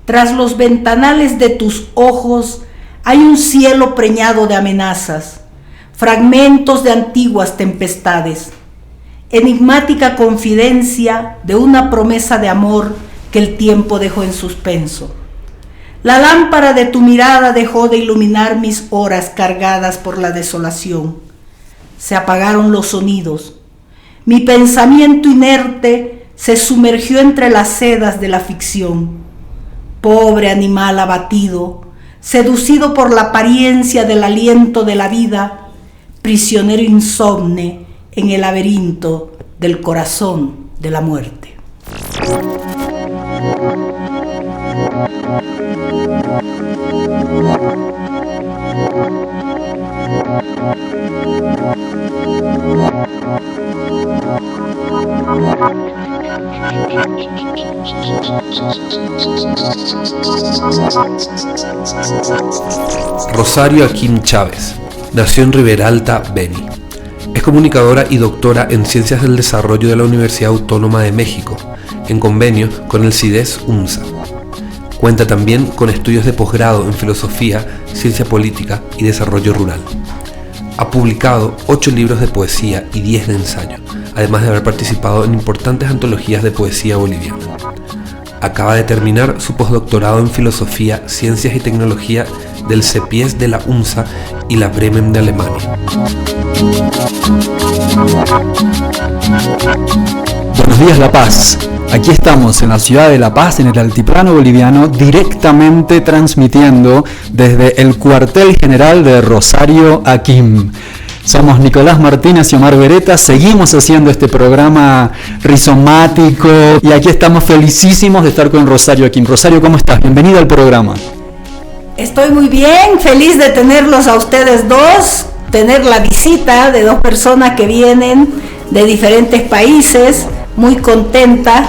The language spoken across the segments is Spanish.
Tras los ventanales de tus ojos hay un cielo preñado de amenazas, fragmentos de antiguas tempestades, enigmática confidencia de una promesa de amor que el tiempo dejó en suspenso. La lámpara de tu mirada dejó de iluminar mis horas cargadas por la desolación. Se apagaron los sonidos. Mi pensamiento inerte se sumergió entre las sedas de la ficción. Pobre animal abatido, seducido por la apariencia del aliento de la vida, prisionero insomne en el laberinto del corazón de la muerte. Rosario Aquín Chávez nació en Riberalta, Beni. Es comunicadora y doctora en Ciencias del Desarrollo de la Universidad Autónoma de México, en convenio con el CIDES UNSA. Cuenta también con estudios de posgrado en Filosofía, Ciencia Política y Desarrollo Rural. Ha publicado 8 libros de poesía y 10 de ensayo, además de haber participado en importantes antologías de poesía boliviana. Acaba de terminar su postdoctorado en Filosofía, Ciencias y Tecnología del CEPIES de la UNSA y la Bremen de Alemania. Buenos días, La Paz. Aquí estamos en la ciudad de La Paz, en el altiplano boliviano, directamente transmitiendo desde el cuartel general de Rosario Aquín. Somos Nicolás Martínez y Omar Beretta, seguimos haciendo este programa rizomático y aquí estamos felicísimos de estar con Rosario Aquín. Rosario, ¿cómo estás? Bienvenida al programa. Estoy muy bien, feliz de tenerlos a ustedes dos, tener la visita de dos personas que vienen de diferentes países, muy contenta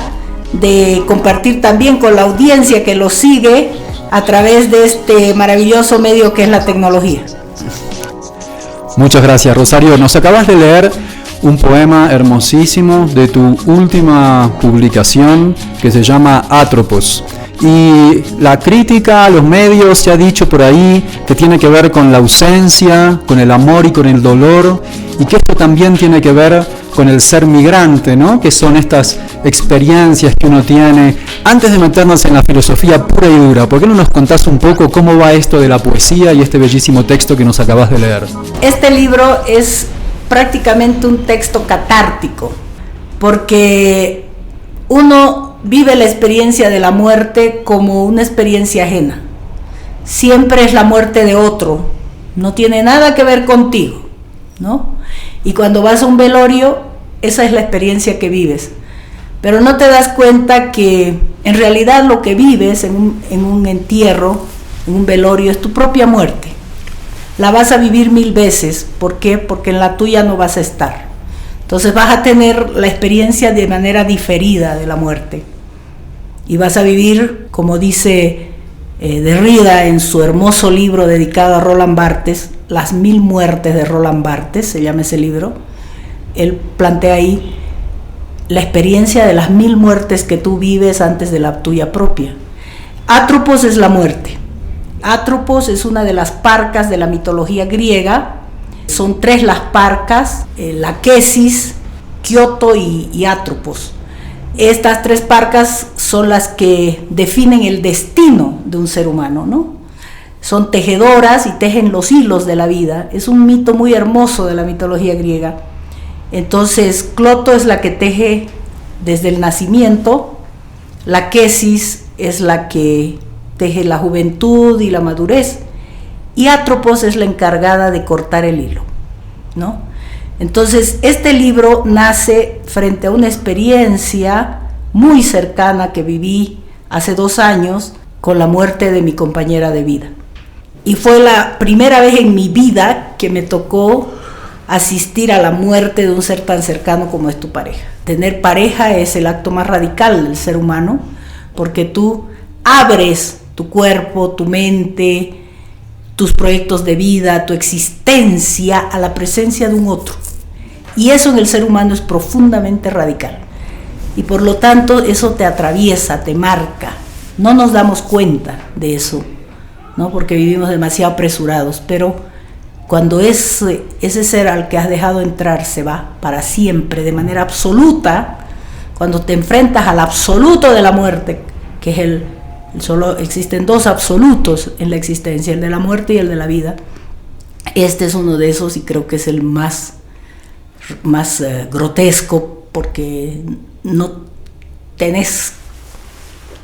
de compartir también con la audiencia que los sigue a través de este maravilloso medio que es la tecnología. Muchas gracias, Rosario. Nos acabas de leer un poema hermosísimo de tu última publicación que se llama Atropos. Y la crítica a los medios se ha dicho por ahí que tiene que ver con la ausencia, con el amor y con el dolor, y que esto también tiene que ver con el ser migrante, ¿no? Que son estas experiencias que uno tiene. Antes de meternos en la filosofía pura y dura, ¿por qué no nos contás un poco cómo va esto de la poesía y este bellísimo texto que nos acabas de leer? Este libro es prácticamente un texto catártico, porque uno vive la experiencia de la muerte como una experiencia ajena. Siempre es la muerte de otro, no tiene nada que ver contigo, ¿no? Y cuando vas a un velorio, esa es la experiencia que vives. Pero no te das cuenta que en realidad lo que vives en un entierro, en un velorio, es tu propia muerte. La vas a vivir 1000 veces. ¿Por qué? Porque en la tuya no vas a estar. Entonces vas a tener la experiencia de manera diferida de la muerte. Y vas a vivir, como dice Derrida en su hermoso libro dedicado a Roland Barthes, Las 1000 muertes de Roland Barthes, se llama ese libro. Él plantea ahí la experiencia de las 1000 muertes que tú vives antes de la tuya propia. Atropos es la muerte. Atropos es una de las parcas de la mitología griega. Son 3 las parcas, la Quesis, Kioto y Atropos. Estas 3 parcas son las que definen el destino de un ser humano, ¿no? Son tejedoras y tejen los hilos de la vida. Es un mito muy hermoso de la mitología griega. Entonces, Cloto es la que teje desde el nacimiento, la Quesis es la que teje la juventud y la madurez, y Atropos es la encargada de cortar el hilo, ¿no? Entonces, este libro nace frente a una experiencia muy cercana que viví hace 2 años con la muerte de mi compañera de vida. Y fue la primera vez en mi vida que me tocó asistir a la muerte de un ser tan cercano como es tu pareja. Tener pareja es el acto más radical del ser humano, porque tú abres tu cuerpo, tu mente, tus proyectos de vida, tu existencia a la presencia de un otro. Y eso en el ser humano es profundamente radical. Y por lo tanto eso te atraviesa, te marca, No nos damos cuenta de eso, ¿no? Porque vivimos demasiado apresurados, pero cuando ese ser al que has dejado entrar se va para siempre, de manera absoluta, cuando te enfrentas al absoluto de la muerte, que es solo existen dos absolutos en la existencia, el de la muerte y el de la vida. Este es uno de esos y creo que es el más grotesco, porque no tenés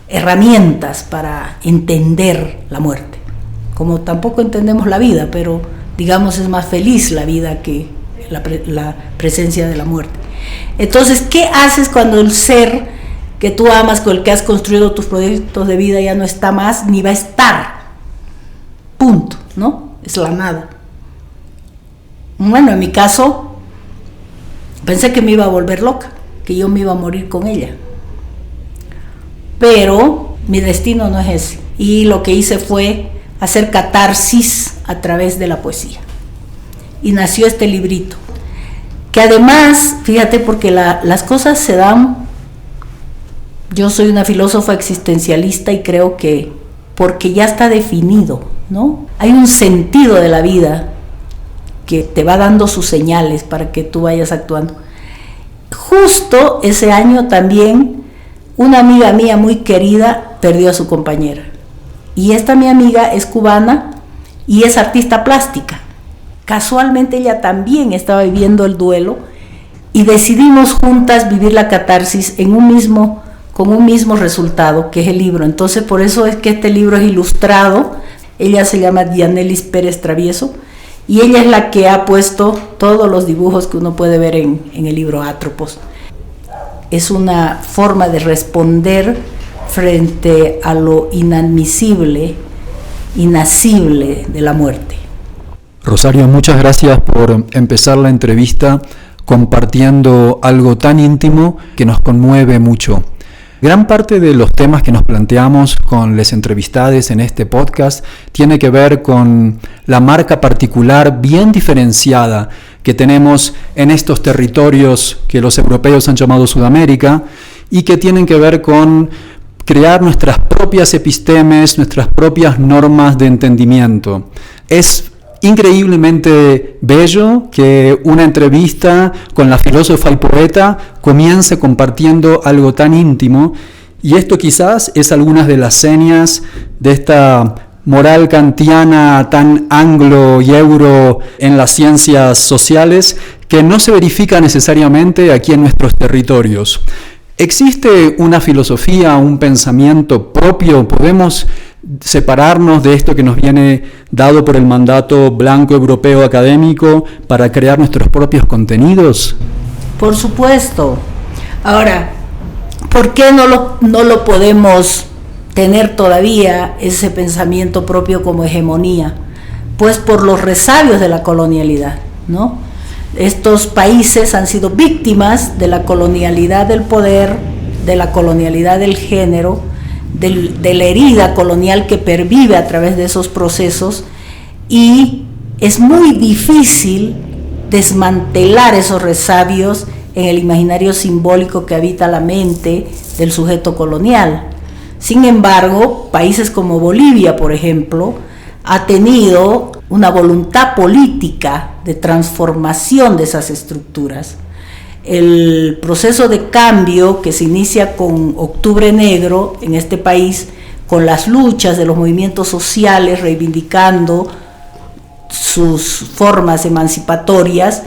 herramientas para entender la muerte, como tampoco entendemos la vida, pero digamos es más feliz la vida que la presencia de la muerte. Entonces, ¿qué haces cuando el ser que tú amas, con el que has construido tus proyectos de vida, ya no está más ni va a estar? Punto, ¿no? Es la nada. Bueno, en mi caso pensé que me iba a volver loca, que yo me iba a morir con ella, pero mi destino no es ese, y lo que hice fue hacer catarsis a través de la poesía, y nació este librito, que además, fíjate, porque las cosas se dan. Yo soy una filósofa existencialista y creo que porque ya está definido, ¿no? Hay un sentido de la vida que te va dando sus señales para que tú vayas actuando. Justo ese año también una amiga mía muy querida perdió a su compañera, y esta mi amiga es cubana y es artista plástica. Casualmente ella también estaba viviendo el duelo y decidimos juntas vivir la catarsis con un mismo resultado, que es el libro. Entonces por eso es que este libro es ilustrado. Ella se llama Dianelis Pérez Travieso y ella es la que ha puesto todos los dibujos que uno puede ver en el libro Atropos. Es una forma de responder frente a lo inadmisible, inasible de la muerte. Rosario, muchas gracias por empezar la entrevista compartiendo algo tan íntimo que nos conmueve mucho. Gran parte de los temas que nos planteamos con las entrevistadas en este podcast tiene que ver con la marca particular bien diferenciada que tenemos en estos territorios que los europeos han llamado Sudamérica, y que tienen que ver con crear nuestras propias epistemes, nuestras propias normas de entendimiento. Es increíblemente bello que una entrevista con la filósofa y poeta comience compartiendo algo tan íntimo, y esto quizás es algunas de las señas de esta moral kantiana tan anglo y euro en las ciencias sociales, que no se verifica necesariamente aquí en nuestros territorios. ¿Existe una filosofía, un pensamiento propio? ¿Podemos separarnos de esto que nos viene dado por el mandato blanco europeo académico para crear nuestros propios contenidos? Por supuesto. Ahora, ¿por qué no lo podemos tener todavía, ese pensamiento propio, como hegemonía? Pues por los resabios de la colonialidad, ¿no? Estos países han sido víctimas de la colonialidad del poder, de la colonialidad del género, de la herida colonial que pervive a través de esos procesos, y es muy difícil desmantelar esos resabios en el imaginario simbólico que habita la mente del sujeto colonial. Sin embargo, países como Bolivia, por ejemplo, ha tenido una voluntad política de transformación de esas estructuras. El proceso de cambio que se inicia con Octubre Negro en este país, con las luchas de los movimientos sociales reivindicando sus formas emancipatorias,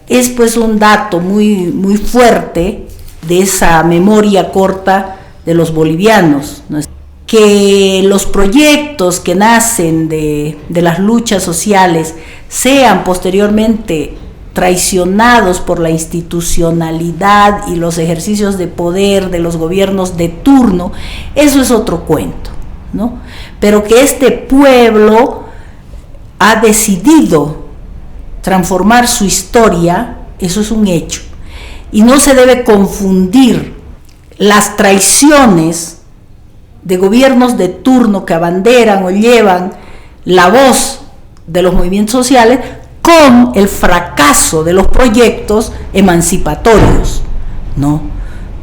es pues un dato muy, muy fuerte de esa memoria corta de los bolivianos, ¿no? Que los proyectos que nacen de las luchas sociales sean posteriormente traicionados por la institucionalidad y los ejercicios de poder de los gobiernos de turno, eso es otro cuento, ¿no? Pero que este pueblo ha decidido transformar su historia, eso es un hecho, y no se debe confundir las traiciones de gobiernos de turno que abanderan o llevan la voz de los movimientos sociales con el fracaso de los proyectos emancipatorios, ¿no?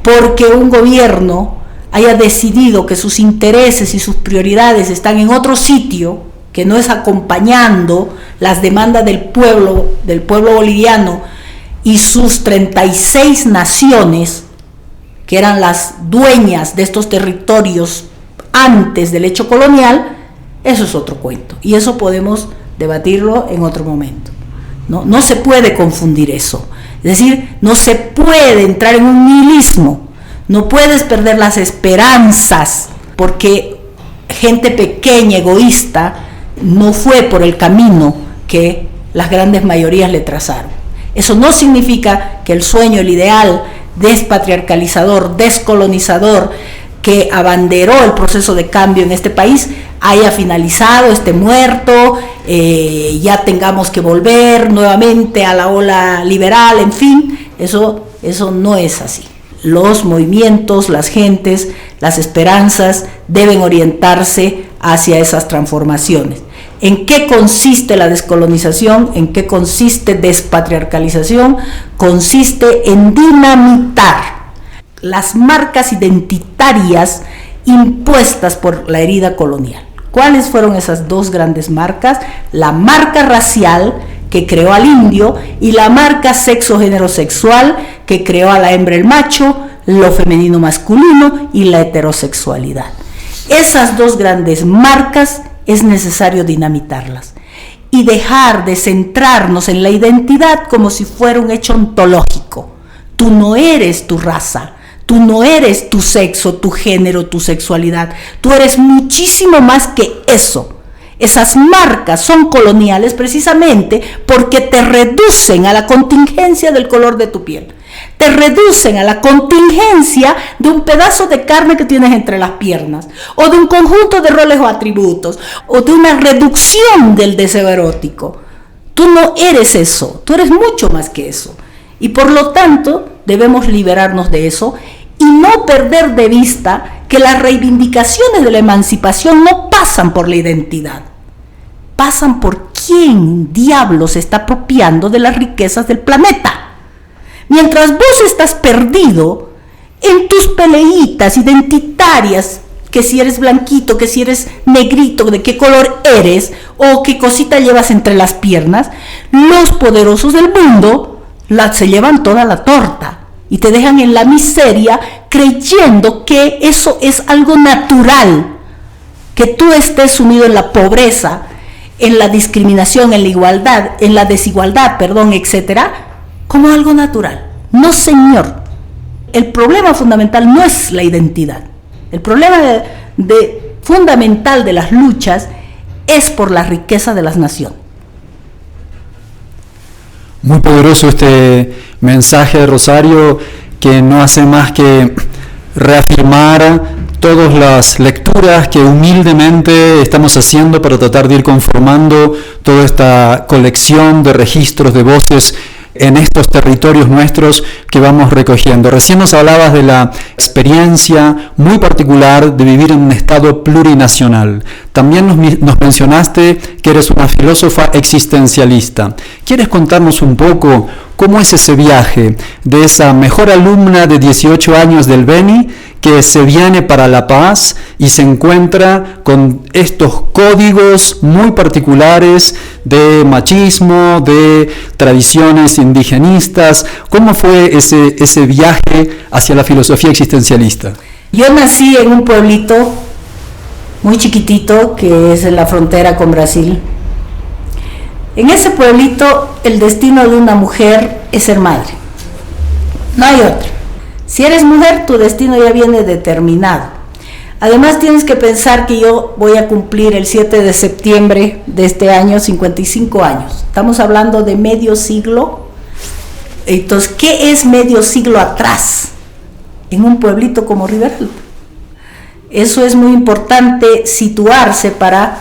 Porque un gobierno haya decidido que sus intereses y sus prioridades están en otro sitio, que no es acompañando las demandas del pueblo boliviano y sus 36 naciones, que eran las dueñas de estos territorios antes del hecho colonial, eso es otro cuento. Y eso podemos debatirlo en otro momento. No se puede confundir eso. Es decir, no se puede entrar en un nihilismo. No puedes perder las esperanzas porque gente pequeña, egoísta, no fue por el camino que las grandes mayorías le trazaron. Eso no significa que el sueño, el ideal despatriarcalizador, descolonizador, que abanderó el proceso de cambio en este país, haya finalizado, esté muerto, ya tengamos que volver nuevamente a la ola liberal, en fin, eso no es así. Los movimientos, las gentes, las esperanzas deben orientarse hacia esas transformaciones. ¿En qué consiste la descolonización? ¿En qué consiste despatriarcalización? Consiste en dinamitar las marcas identitarias impuestas por la herida colonial. ¿Cuáles fueron esas dos grandes marcas? La marca racial, que creó al indio, y la marca sexo-género sexual, que creó a la hembra, el macho, lo femenino masculino y la heterosexualidad. Esas dos grandes marcas es necesario dinamitarlas y dejar de centrarnos en la identidad como si fuera un hecho ontológico. Tú no eres tu raza, tú no eres tu sexo, tu género, tu sexualidad, tú eres muchísimo más que eso. Esas marcas son coloniales precisamente porque te reducen a la contingencia del color de tu piel, te reducen a la contingencia de un pedazo de carne que tienes entre las piernas, o de un conjunto de roles o atributos, o de una reducción del deseo erótico. Tú no eres eso, tú eres mucho más que eso. Y por lo tanto, debemos liberarnos de eso y no perder de vista que las reivindicaciones de la emancipación no pasan por la identidad, pasan por quién diablos se está apropiando de las riquezas del planeta. Mientras vos estás perdido en tus peleitas identitarias, que si eres blanquito, que si eres negrito, de qué color eres, o qué cosita llevas entre las piernas, los poderosos del mundo se llevan toda la torta y te dejan en la miseria creyendo que eso es algo natural, que tú estés sumido en la pobreza, en la discriminación, en la igualdad, en la desigualdad, etcétera, como algo natural. No, señor. El problema fundamental no es la identidad. El problema fundamental de las luchas es por la riqueza de las naciones. Muy poderoso este mensaje de Rosario, que no hace más que reafirmar todas las lecturas que humildemente estamos haciendo para tratar de ir conformando toda esta colección de registros, de voces en estos territorios nuestros que vamos recogiendo. Recién nos hablabas de la experiencia muy particular de vivir en un estado plurinacional. También nos mencionaste que eres una filósofa existencialista. ¿Quieres contarnos un poco cómo es ese viaje de esa mejor alumna de 18 años del Beni que se viene para La Paz y se encuentra con estos códigos muy particulares de machismo, de tradiciones indigenistas? ¿Cómo fue ese viaje hacia la filosofía existencialista? Yo nací en un pueblito muy chiquitito que es en la frontera con Brasil. En ese pueblito el destino de una mujer es ser madre. No hay otra. Si eres mujer, tu destino ya viene determinado. Además tienes que pensar que yo voy a cumplir el 7 de septiembre de este año 55 años. Estamos hablando de medio siglo. Entonces, ¿qué es medio siglo atrás en un pueblito como Riberalta? Eso es muy importante situarse para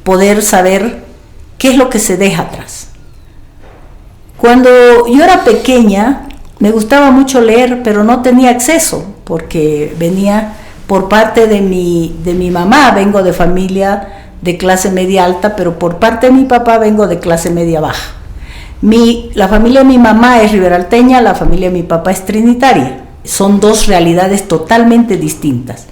poder saber qué es lo que se deja atrás. Cuando yo era pequeña, me gustaba mucho leer, pero no tenía acceso, porque venía por parte de mi mamá, vengo de familia de clase media alta, pero por parte de mi papá vengo de clase media baja. La familia de mi mamá es riberalteña, la familia de mi papá es trinitaria. Son dos realidades totalmente distintas.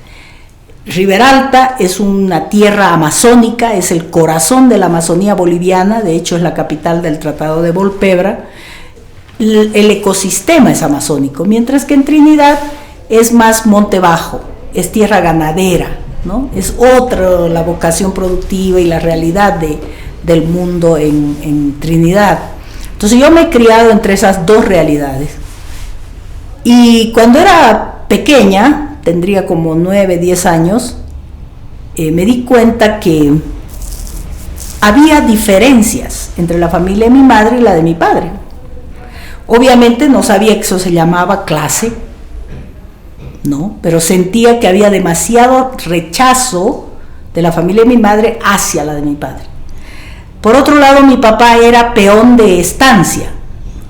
Riberalta es una tierra amazónica, es el corazón de la Amazonía boliviana, de hecho es la capital del Tratado de Volpebra. El ecosistema es amazónico, mientras que en Trinidad es más monte bajo, es tierra ganadera, ¿no? Es otra la vocación productiva y la realidad del mundo en Trinidad. Entonces yo me he criado entre esas dos realidades. Y cuando era pequeña, tendría como 9, 10 años, me di cuenta que había diferencias entre la familia de mi madre y la de mi padre. Obviamente no sabía que eso se llamaba clase, ¿no? Pero sentía que había demasiado rechazo de la familia de mi madre hacia la de mi padre. Por otro lado, mi papá era peón de estancia.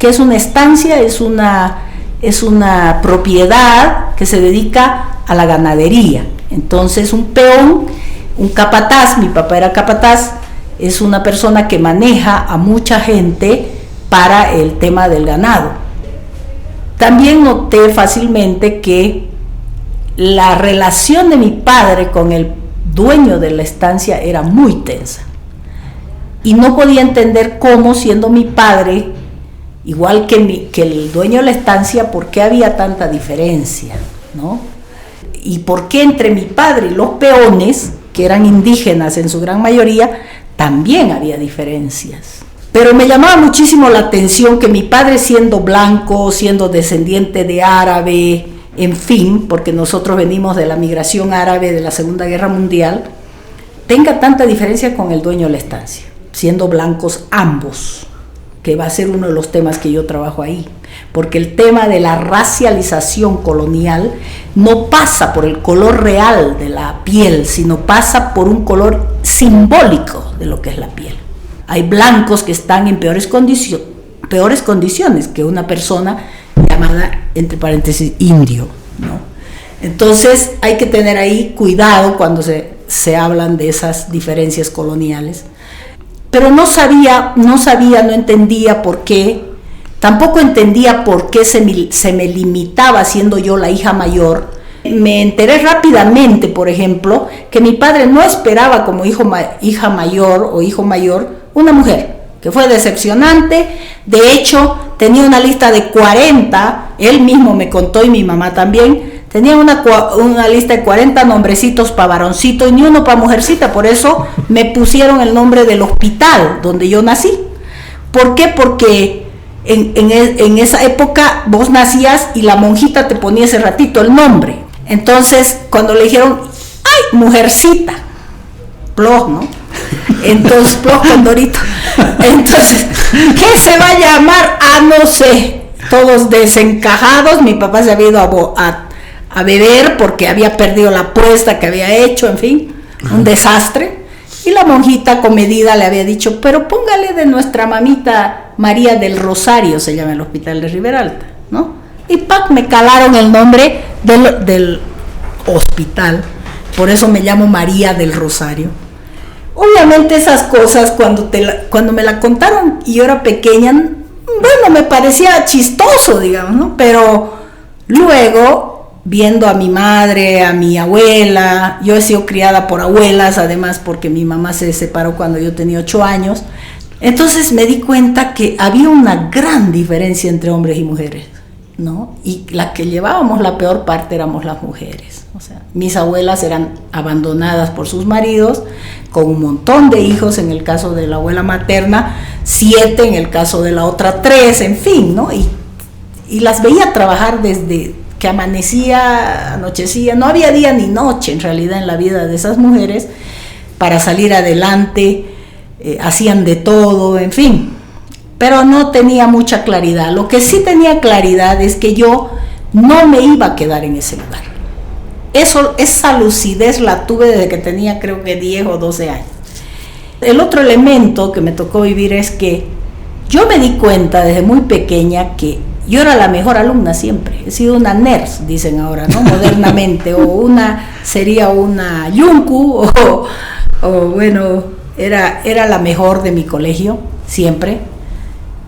¿Qué es una estancia? Es una propiedad que se dedica a la ganadería. Entonces un peón, un capataz, mi papá era capataz, es una persona que maneja a mucha gente para el tema del ganado. También noté fácilmente que la relación de mi padre con el dueño de la estancia era muy tensa. Y no podía entender cómo, siendo mi padre, igual que el dueño de la estancia, por qué había tanta diferencia, ¿no? Y por qué entre mi padre y los peones, que eran indígenas en su gran mayoría, también había diferencias. Pero me llamaba muchísimo la atención que mi padre, siendo blanco, siendo descendiente de árabe, en fin, porque nosotros venimos de la migración árabe de la Segunda Guerra Mundial, tenga tanta diferencia con el dueño de la estancia, siendo blancos ambos, que va a ser uno de los temas que yo trabajo ahí, porque el tema de la racialización colonial no pasa por el color real de la piel, sino pasa por un color simbólico de lo que es la piel. Hay blancos que están en peores condiciones que una persona llamada, entre paréntesis, indio, ¿no? Entonces hay que tener ahí cuidado cuando se hablan de esas diferencias coloniales. Pero no entendía por qué, tampoco entendía por qué se me limitaba, siendo yo la hija mayor. Me enteré rápidamente, por ejemplo, que mi padre no esperaba como hija mayor o hijo mayor una mujer, que fue decepcionante. De hecho, tenía una lista de 40, él mismo me contó y mi mamá también, tenía una lista de 40 nombrecitos para varoncito y ni uno para mujercita. Por eso me pusieron el nombre del hospital donde yo nací. ¿Por qué? Porque en esa época vos nacías y la monjita te ponía ese ratito el nombre. Entonces, cuando le dijeron, ¡ay, mujercita! Plos, ¿no? Entonces, Plos Condorito. Entonces, ¿qué se va a llamar? No sé. Todos desencajados. Mi papá se había ido a beber porque había perdido la apuesta que había hecho, en fin, un desastre. Y la monjita comedida le había dicho, pero póngale de nuestra mamita María del Rosario, se llama el hospital de Riberalta, ¿no? Y me calaron el nombre del hospital, por eso me llamo María del Rosario. Obviamente esas cosas cuando me la contaron y yo era pequeña, bueno, me parecía chistoso, digamos, ¿no? Pero luego, viendo a mi madre, a mi abuela, yo he sido criada por abuelas, además porque mi mamá se separó cuando yo tenía 8 años, entonces me di cuenta que había una gran diferencia entre hombres y mujeres, ¿no? Y la que llevábamos la peor parte éramos las mujeres. O sea, mis abuelas eran abandonadas por sus maridos, con un montón de hijos, en el caso de la abuela materna, 7, en el caso de la otra 3, en fin, ¿no? Y las veía trabajar desde que amanecía, anochecía, no había día ni noche en realidad en la vida de esas mujeres para salir adelante, hacían de todo, en fin. Pero no tenía mucha claridad. Lo que sí tenía claridad es que yo no me iba a quedar en ese lugar. Esa lucidez la tuve desde que tenía creo que 10 o 12 años. El otro elemento que me tocó vivir es que yo me di cuenta desde muy pequeña que yo era la mejor alumna siempre. He sido una nerd, dicen ahora, ¿no? Modernamente, o sería una yunku, o bueno, era la mejor de mi colegio, siempre.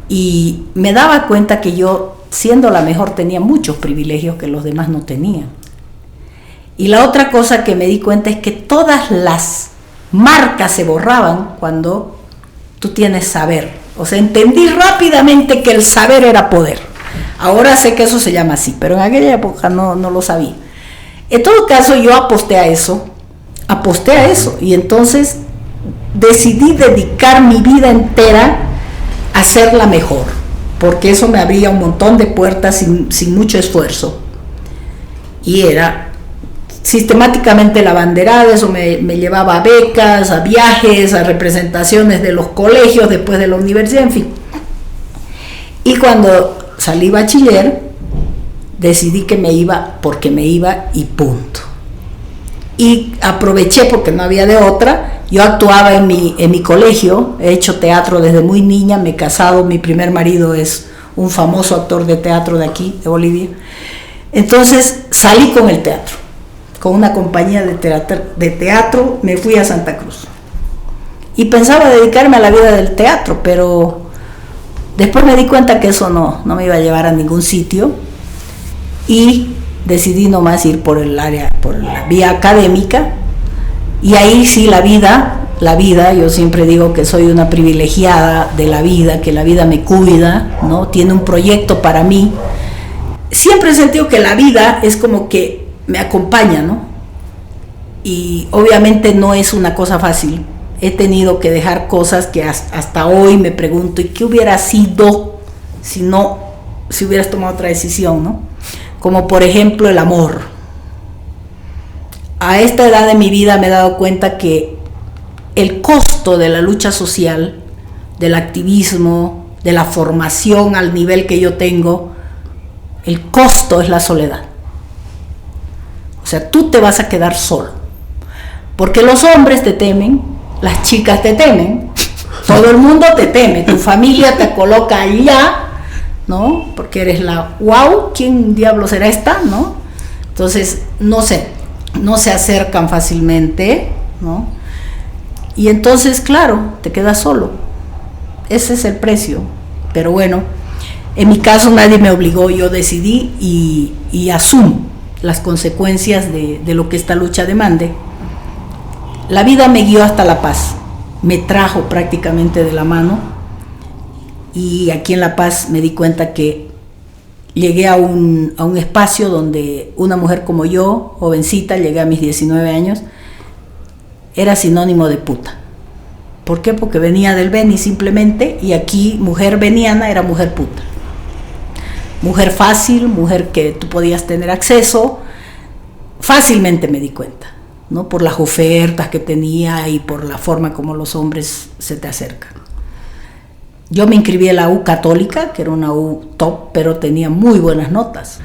Y me daba cuenta que yo siendo la mejor, tenía muchos privilegios que los demás no tenían. Y la otra cosa que me di cuenta es que todas las marcas se borraban cuando tú tienes saber. O sea, entendí rápidamente que el saber era poder. Ahora sé que eso se llama así, pero en aquella época no lo sabía. En todo caso, yo aposté a eso, y entonces decidí dedicar mi vida entera a hacerla mejor, porque eso me abría un montón de puertas sin mucho esfuerzo. Y era sistemáticamente la banderada, eso me llevaba a becas, a viajes, a representaciones de los colegios después de la universidad, en fin. Y cuando salí bachiller, decidí que me iba porque me iba y punto. Y aproveché porque no había de otra. Yo actuaba en mi colegio, he hecho teatro desde muy niña, me he casado, mi primer marido es un famoso actor de teatro de aquí, de Bolivia. Entonces salí con el teatro, con una compañía de teatro, me fui a Santa Cruz. Y pensaba dedicarme a la vida del teatro, pero después me di cuenta que eso no me iba a llevar a ningún sitio y decidí nomás ir por la vía académica. Y ahí sí la vida, yo siempre digo que soy una privilegiada de la vida, que la vida me cuida, ¿no? Tiene un proyecto para mí. Siempre he sentido que la vida es como que me acompaña, ¿no? Y obviamente no es una cosa fácil. He tenido que dejar cosas que hasta hoy me pregunto, ¿y qué hubiera sido si hubieras tomado otra decisión, ¿no? Como por ejemplo el amor. A esta edad de mi vida me he dado cuenta que el costo de la lucha social, del activismo, de la formación al nivel que yo tengo, el costo es la soledad. O sea, tú te vas a quedar solo. Porque los hombres te temen, las chicas te temen, todo el mundo te teme, tu familia te coloca allá, ¿no? Porque eres la wow, ¿quién diablo será esta? ¿No? Entonces, no se acercan fácilmente, ¿no? Y entonces, claro, te quedas solo. Ese es el precio. Pero bueno, en mi caso nadie me obligó, yo decidí y asumo las consecuencias de lo que esta lucha demande. La vida me guió hasta La Paz, me trajo prácticamente de la mano, y aquí en La Paz me di cuenta que llegué a un espacio donde una mujer como yo, jovencita, llegué a mis 19 años, era sinónimo de puta. ¿Por qué? Porque venía del Beni simplemente, y aquí mujer beniana era mujer puta. Mujer fácil, mujer que tú podías tener acceso, fácilmente me di cuenta, ¿no? Por las ofertas que tenía y por la forma como los hombres se te acercan. Yo me inscribí en la U católica, que era una U top, pero tenía muy buenas notas.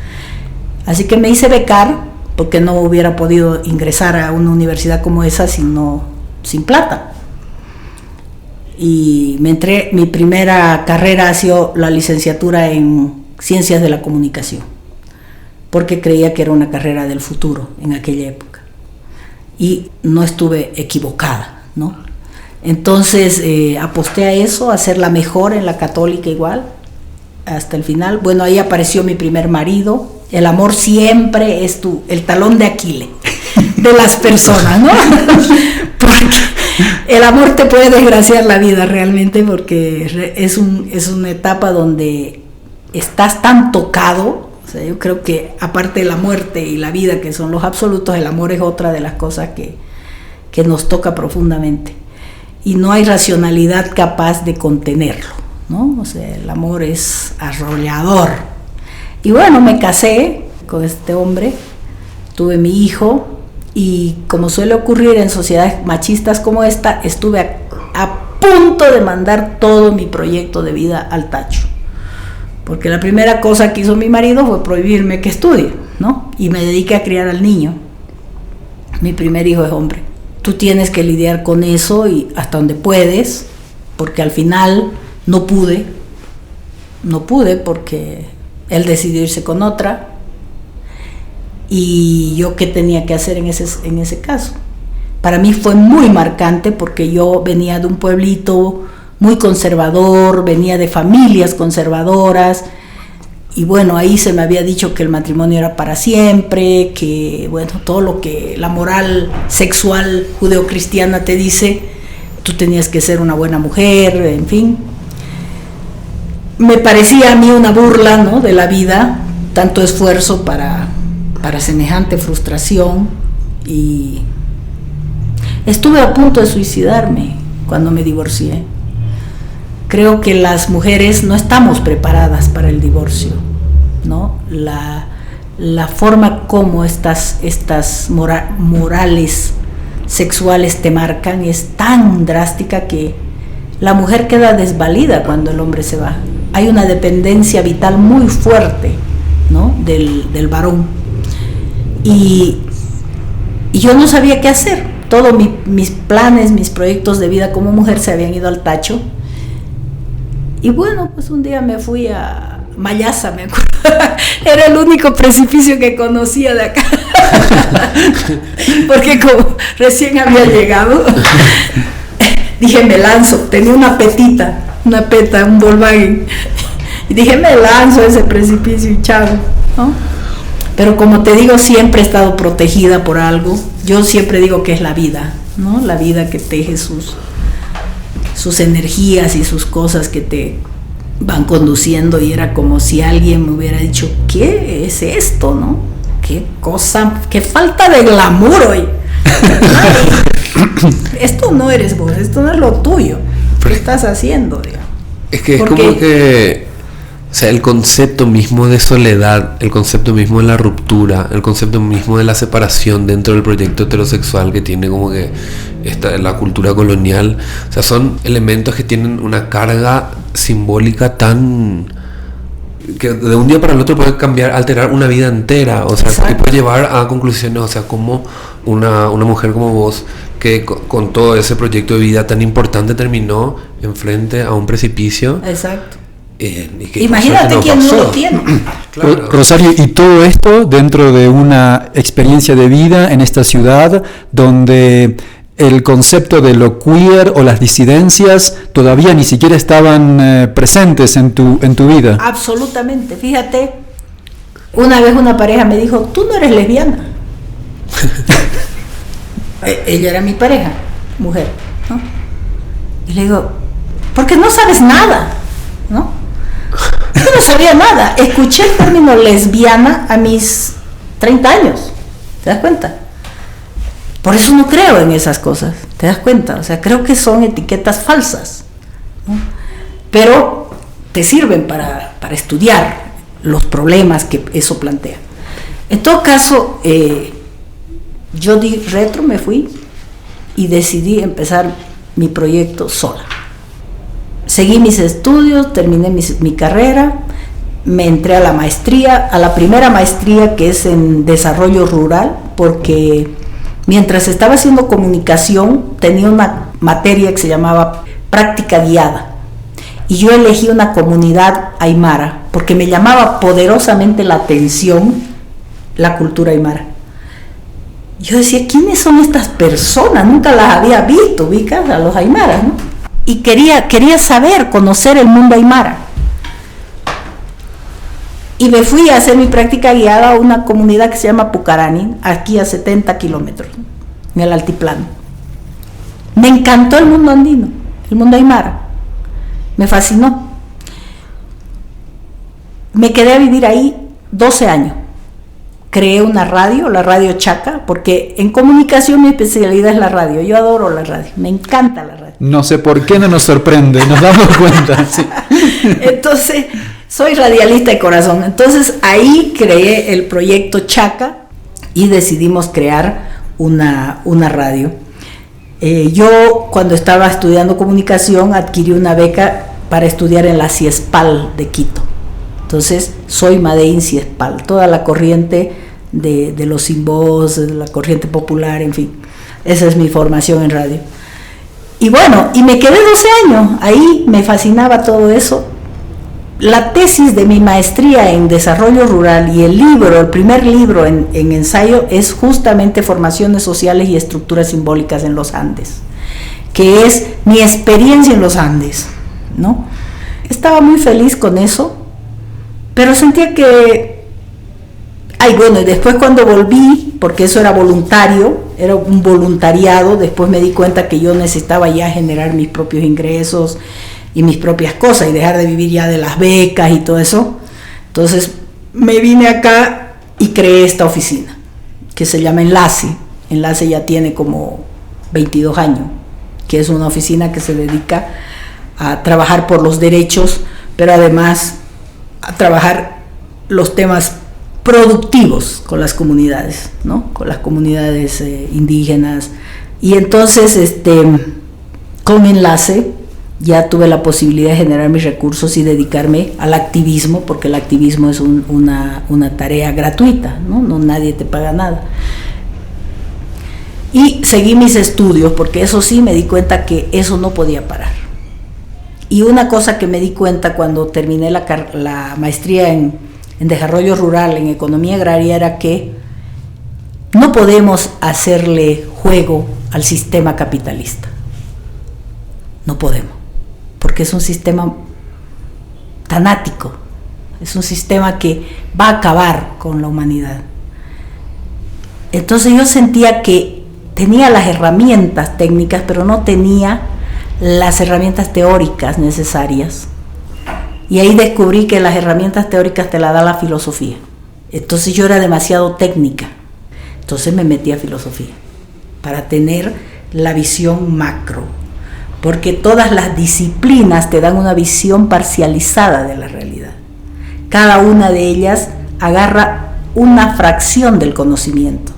Así que me hice becar, porque no hubiera podido ingresar a una universidad como esa sin plata. Y mi primera carrera ha sido la licenciatura en Ciencias de la Comunicación, porque creía que era una carrera del futuro en aquella época. Y no estuve equivocada, ¿no? Entonces aposté a eso, a ser la mejor en la católica igual, hasta el final. Bueno, ahí apareció mi primer marido. El amor siempre es el talón de Aquiles de las personas, ¿no? Porque el amor te puede desgraciar la vida realmente, porque es una etapa donde estás tan tocado. O sea, yo creo que aparte de la muerte y la vida, que son los absolutos, el amor es otra de las cosas que nos toca profundamente. Y no hay racionalidad capaz de contenerlo, ¿no? O sea, el amor es arrollador. Y bueno, me casé con este hombre, tuve mi hijo, y como suele ocurrir en sociedades machistas como esta, estuve a punto de mandar todo mi proyecto de vida al tacho. Porque la primera cosa que hizo mi marido fue prohibirme que estudie, ¿no? Y me dediqué a criar al niño. Mi primer hijo es hombre. Tú tienes que lidiar con eso y hasta donde puedes, porque al final no pude porque él decidió irse con otra, y yo qué tenía que hacer en ese caso. Para mí fue muy marcante, porque yo venía de un pueblito muy conservador, venía de familias conservadoras, Y bueno, ahí se me había dicho que el matrimonio era para siempre, que bueno, todo lo que la moral sexual judeocristiana te dice, tú tenías que ser una buena mujer, en fin. Me parecía a mí una burla, ¿no?, de la vida, tanto esfuerzo para semejante frustración, y estuve a punto de suicidarme cuando me divorcié. Creo que las mujeres no estamos preparadas para el divorcio, ¿no? La forma como estas morales sexuales te marcan es tan drástica que la mujer queda desvalida cuando el hombre se va. Hay una dependencia vital muy fuerte, ¿no?, del varón. Y yo no sabía qué hacer. Todos mis planes, mis proyectos de vida como mujer se habían ido al tacho. Y bueno, pues un día me fui a Mayasa, me acuerdo. Era el único precipicio que conocía de acá. Porque como recién había llegado, dije, me lanzo. Tenía una peta, un Volkswagen. Y dije, me lanzo a ese precipicio y chao, ¿no? Pero como te digo, siempre he estado protegida por algo. Yo siempre digo que es la vida, ¿no? La vida que teje sus energías y sus cosas que te van conduciendo, y era como si alguien me hubiera dicho, ¿qué es esto, no? Qué cosa, qué falta de glamour hoy. Esto no eres vos, esto no es lo tuyo. ¿Qué estás haciendo, digamos? Es que es como que, o sea, el concepto mismo de soledad, el concepto mismo de la ruptura, el concepto mismo de la separación dentro del proyecto heterosexual que tiene como que la cultura colonial, o sea, son elementos que tienen una carga simbólica tan que de un día para el otro puede cambiar, alterar una vida entera, o sea, que puede llevar a conclusiones, o sea, como una mujer como vos, que con todo ese proyecto de vida tan importante terminó enfrente a un precipicio. Exacto. Imagínate quién no lo tiene. Claro. Rosario, y todo esto dentro de una experiencia de vida en esta ciudad donde el concepto de lo queer o las disidencias todavía ni siquiera estaban presentes en tu vida. Absolutamente. Fíjate, una vez una pareja me dijo, tú no eres lesbiana. Ella era mi pareja, mujer, ¿no? Y le digo, porque no sabes nada, ¿no? Yo no sabía nada. Escuché el término lesbiana a mis 30 años, ¿te das cuenta? Por eso no creo en esas cosas, ¿te das cuenta? O sea, creo que son etiquetas falsas, ¿no? Pero te sirven para estudiar los problemas que eso plantea. En todo caso, yo di retro, me fui y decidí empezar mi proyecto sola. Seguí mis estudios, terminé mi carrera, me entré a la maestría, a la primera maestría, que es en desarrollo rural, porque mientras estaba haciendo comunicación tenía una materia que se llamaba práctica guiada, y yo elegí una comunidad aymara porque me llamaba poderosamente la atención la cultura aymara. Yo decía, ¿quiénes son estas personas? Nunca las había visto, ubicas a los aymaras, ¿no? Y quería saber, conocer el mundo aymara. Y me fui a hacer mi práctica guiada a una comunidad que se llama Pucarani, aquí a 70 kilómetros, en el altiplano. Me encantó el mundo andino, el mundo aymara. Me fascinó. Me quedé a vivir ahí 12 años. Creé una radio, la radio Chaca, porque en comunicación mi especialidad es la radio. Yo adoro la radio, me encanta la radio. No sé por qué no nos sorprende, nos damos cuenta. Sí. Entonces, soy radialista de corazón. Entonces, ahí creé el proyecto Chaca y decidimos crear una radio. Yo, cuando estaba estudiando comunicación, adquirí una beca para estudiar en la CIESPAL de Quito. Entonces, soy Madein CIESPAL, toda la corriente de los sin voz, de la corriente popular, en fin. Esa es mi formación en radio. Y bueno, y me quedé 12 años, ahí me fascinaba todo eso. La tesis de mi maestría en desarrollo rural y el primer libro en ensayo es justamente Formaciones Sociales y Estructuras Simbólicas en los Andes, que es mi experiencia en los Andes, ¿no? Estaba muy feliz con eso. Pero sentía que... Ay, bueno, y después cuando volví, porque eso era voluntario, era un voluntariado, después me di cuenta que yo necesitaba ya generar mis propios ingresos y mis propias cosas y dejar de vivir ya de las becas y todo eso. Entonces me vine acá y creé esta oficina, que se llama Enlace. Enlace ya tiene como 22 años, que es una oficina que se dedica a trabajar por los derechos, pero además a trabajar los temas productivos con las comunidades, ¿no? Con las comunidades indígenas. Y entonces con Enlace ya tuve la posibilidad de generar mis recursos y dedicarme al activismo, porque el activismo es una tarea gratuita, ¿no? No, nadie te paga nada. Y seguí mis estudios, porque eso sí me di cuenta que eso no podía parar. Y una cosa que me di cuenta cuando terminé la maestría en desarrollo rural, en economía agraria, era que no podemos hacerle juego al sistema capitalista. No podemos, porque es un sistema tanático, es un sistema que va a acabar con la humanidad. Entonces yo sentía que tenía las herramientas técnicas, pero no tenía las herramientas teóricas necesarias. Y ahí descubrí que las herramientas teóricas te las da la filosofía. Entonces yo era demasiado técnica. Entonces me metí a filosofía para tener la visión macro. Porque todas las disciplinas te dan una visión parcializada de la realidad. Cada una de ellas agarra una fracción del conocimiento.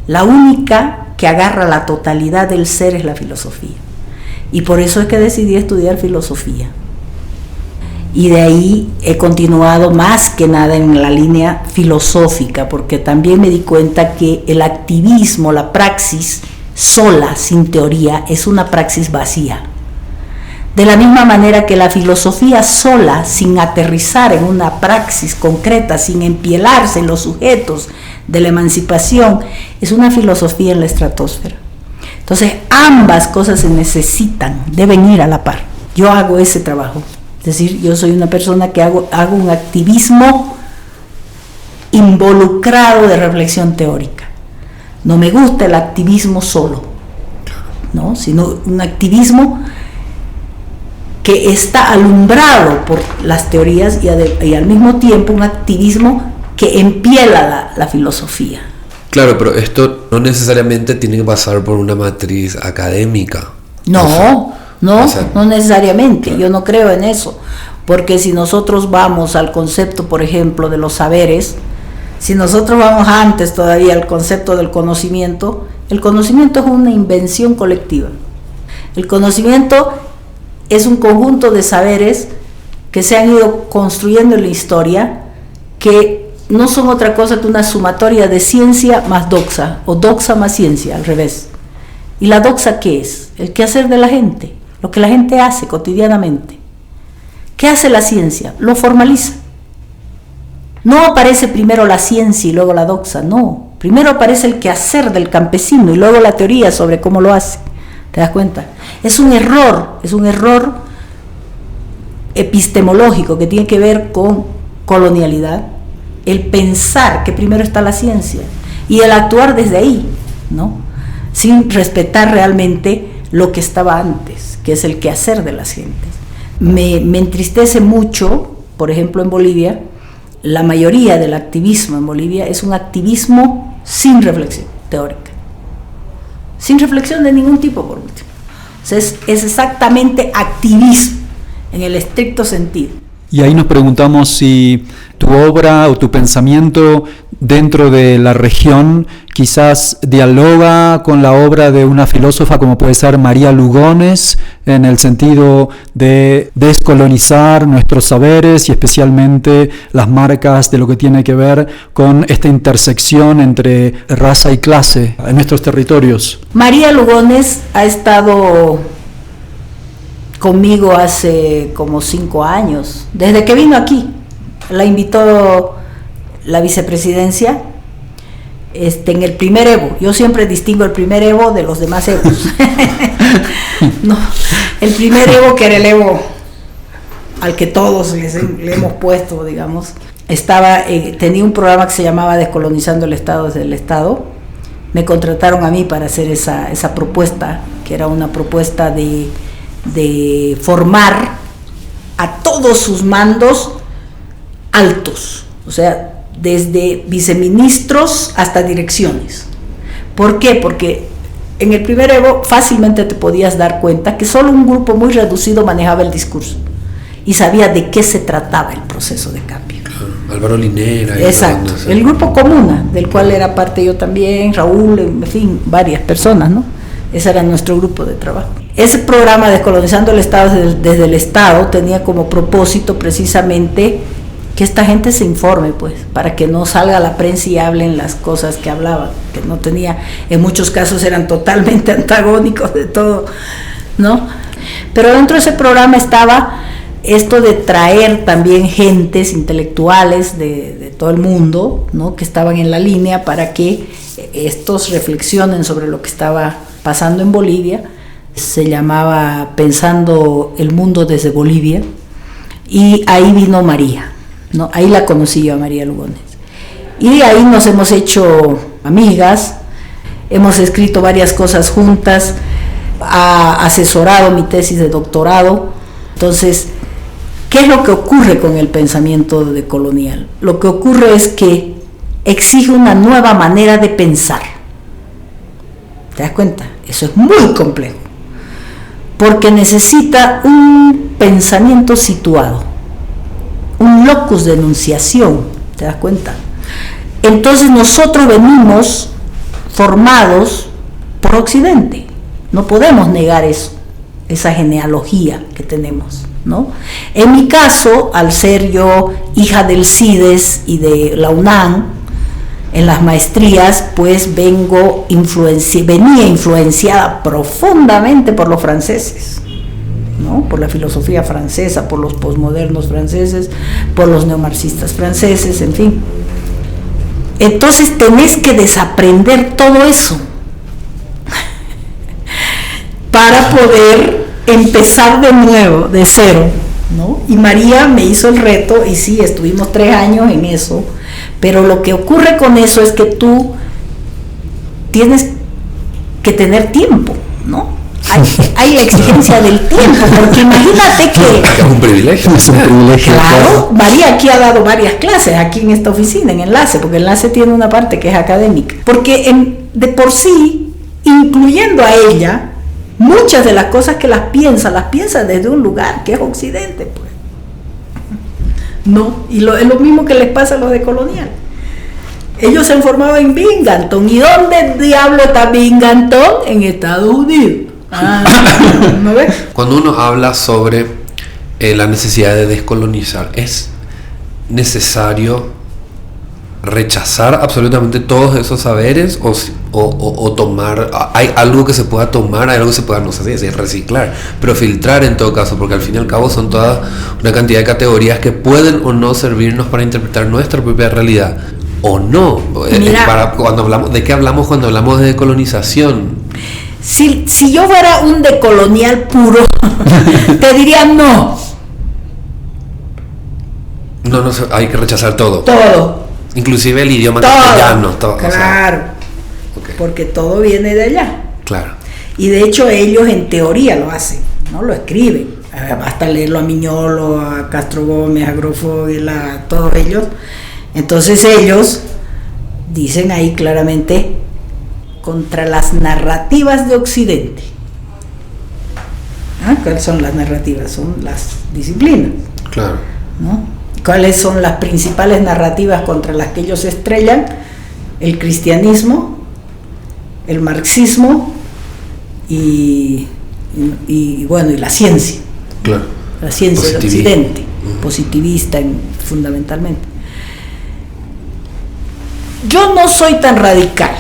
La única que agarra la totalidad del ser es la filosofía. Y por eso es que decidí estudiar filosofía. Y de ahí he continuado más que nada en la línea filosófica, porque también me di cuenta que el activismo, la praxis sola, sin teoría, es una praxis vacía. De la misma manera que la filosofía sola, sin aterrizar en una praxis concreta, sin empielarse en los sujetos de la emancipación, es una filosofía en la estratosfera. Entonces, ambas cosas se necesitan, deben ir a la par. Yo hago ese trabajo. Es decir, yo soy una persona que hago un activismo involucrado de reflexión teórica. No me gusta el activismo solo, ¿no? Sino un activismo que está alumbrado por las teorías y al mismo tiempo un activismo que empiela la filosofía. Claro, pero esto no necesariamente tiene que pasar por una matriz académica. No necesariamente, yo no creo en eso, porque si nosotros vamos al concepto, por ejemplo, de los saberes, si nosotros vamos antes todavía al concepto del conocimiento, el conocimiento es una invención colectiva. El conocimiento es un conjunto de saberes que se han ido construyendo en la historia, que no son otra cosa que una sumatoria de ciencia más doxa, o doxa más ciencia, al revés. ¿Y la doxa qué es? El quehacer de la gente, lo que la gente hace cotidianamente. ¿Qué hace la ciencia? Lo formaliza. No aparece primero la ciencia y luego la doxa, no. Primero aparece el quehacer del campesino y luego la teoría sobre cómo lo hace. ¿Te das cuenta? Es un error epistemológico que tiene que ver con colonialidad, el pensar que primero está la ciencia y el actuar desde ahí, ¿no? Sin respetar realmente lo que estaba antes, que es el quehacer de las gentes. Me entristece mucho, por ejemplo, en Bolivia, la mayoría del activismo en Bolivia es un activismo sin reflexión teórica, sin reflexión de ningún tipo, por último. O sea, es exactamente activismo en el estricto sentido. Y ahí nos preguntamos si tu obra o tu pensamiento dentro de la región quizás dialoga con la obra de una filósofa como puede ser María Lugones, en el sentido de descolonizar nuestros saberes y especialmente las marcas de lo que tiene que ver con esta intersección entre raza y clase en nuestros territorios. María Lugones ha estado conmigo hace como 5 años, desde que vino aquí. La invitó la vicepresidencia en el primer Evo. Yo siempre distingo el primer Evo de los demás Evos. No, el primer Evo, que era el Evo al que todos le hemos puesto, digamos, tenía un programa que se llamaba Descolonizando el Estado desde el Estado. Me contrataron a mí para hacer esa propuesta, que era una propuesta de formar a todos sus mandos altos, o sea, desde viceministros hasta direcciones. ¿Por qué? Porque en el primer Evo fácilmente te podías dar cuenta que solo un grupo muy reducido manejaba el discurso y sabía de qué se trataba el proceso de cambio. Álvaro Linera. Exacto, el grupo Comuna, del cual era parte yo también, Raúl, en fin, varias personas, ¿no? Ese era nuestro grupo de trabajo. Ese programa Descolonizando el Estado desde el Estado tenía como propósito precisamente que esta gente se informe, pues, para que no salga a la prensa y hablen las cosas que hablaban, que no tenía, en muchos casos eran totalmente antagónicos de todo, ¿no? Pero dentro de ese programa estaba esto de traer también gentes intelectuales de todo el mundo, ¿no? Que estaban en la línea para que estos reflexionen sobre lo que estaba pasando en Bolivia. Se llamaba Pensando el Mundo desde Bolivia, y ahí vino María, ¿no? Ahí la conocí yo a María Lugones, y ahí nos hemos hecho amigas, hemos escrito varias cosas juntas, ha asesorado mi tesis de doctorado. Entonces, ¿qué es lo que ocurre con el pensamiento decolonial? Lo que ocurre es que exige una nueva manera de pensar. ¿Te das cuenta? Eso es muy complejo, porque necesita un pensamiento situado, un locus de enunciación. ¿Te das cuenta? Entonces nosotros venimos formados por Occidente, no podemos negar eso, esa genealogía que tenemos, ¿no? En mi caso, al ser yo hija del CIDES y de la UNAM, en las maestrías, pues venía influenciada profundamente por los franceses, ¿no? Por la filosofía francesa, por los posmodernos franceses, por los neomarxistas franceses, en fin. Entonces tenés que desaprender todo eso para poder empezar de nuevo, de cero, ¿no? Y María me hizo el reto, y sí, estuvimos 3 años en eso, pero lo que ocurre con eso es que tú tienes que tener tiempo, ¿no? Hay la exigencia del tiempo, porque imagínate que... Es un privilegio. Es un privilegio. Claro, María aquí ha dado varias clases, aquí en esta oficina, en Enlace, porque Enlace tiene una parte que es académica, porque de por sí, incluyendo a ella, muchas de las cosas que las piensa desde un lugar que es Occidente, pues. No, y es lo mismo que les pasa a los de Colonial. Ellos se han formado en Binghamton. ¿Y dónde diablo está Binghamton? En Estados Unidos. ¿No ves? Cuando uno habla sobre la necesidad de descolonizar, ¿es necesario rechazar absolutamente todos esos saberes o tomar, hay algo que se pueda tomar, hay algo que se pueda, no sé si decir reciclar, pero filtrar en todo caso, porque al fin y al cabo son toda una cantidad de categorías que pueden o no servirnos para interpretar nuestra propia realidad o no? Cuando hablamos, ¿de qué hablamos cuando hablamos de decolonización? Si yo fuera un decolonial puro, te diría no. No, hay que rechazar todo. Todo. Inclusive el idioma castellano, todo. Claro, o sea, okay. Porque todo viene de allá. Claro. Y de hecho ellos en teoría lo hacen, no lo escriben. Basta leerlo a Miñolo, a Castro Gómez, a Grofogel, a todos ellos. Entonces ellos dicen ahí claramente contra las narrativas de Occidente. ¿Cuáles son las narrativas? Son las disciplinas. Claro. ¿No? ¿Cuáles son las principales narrativas contra las que ellos se estrellan? El cristianismo, el marxismo y la ciencia. Claro. La ciencia del Occidente, positivista fundamentalmente. Yo no soy tan radical.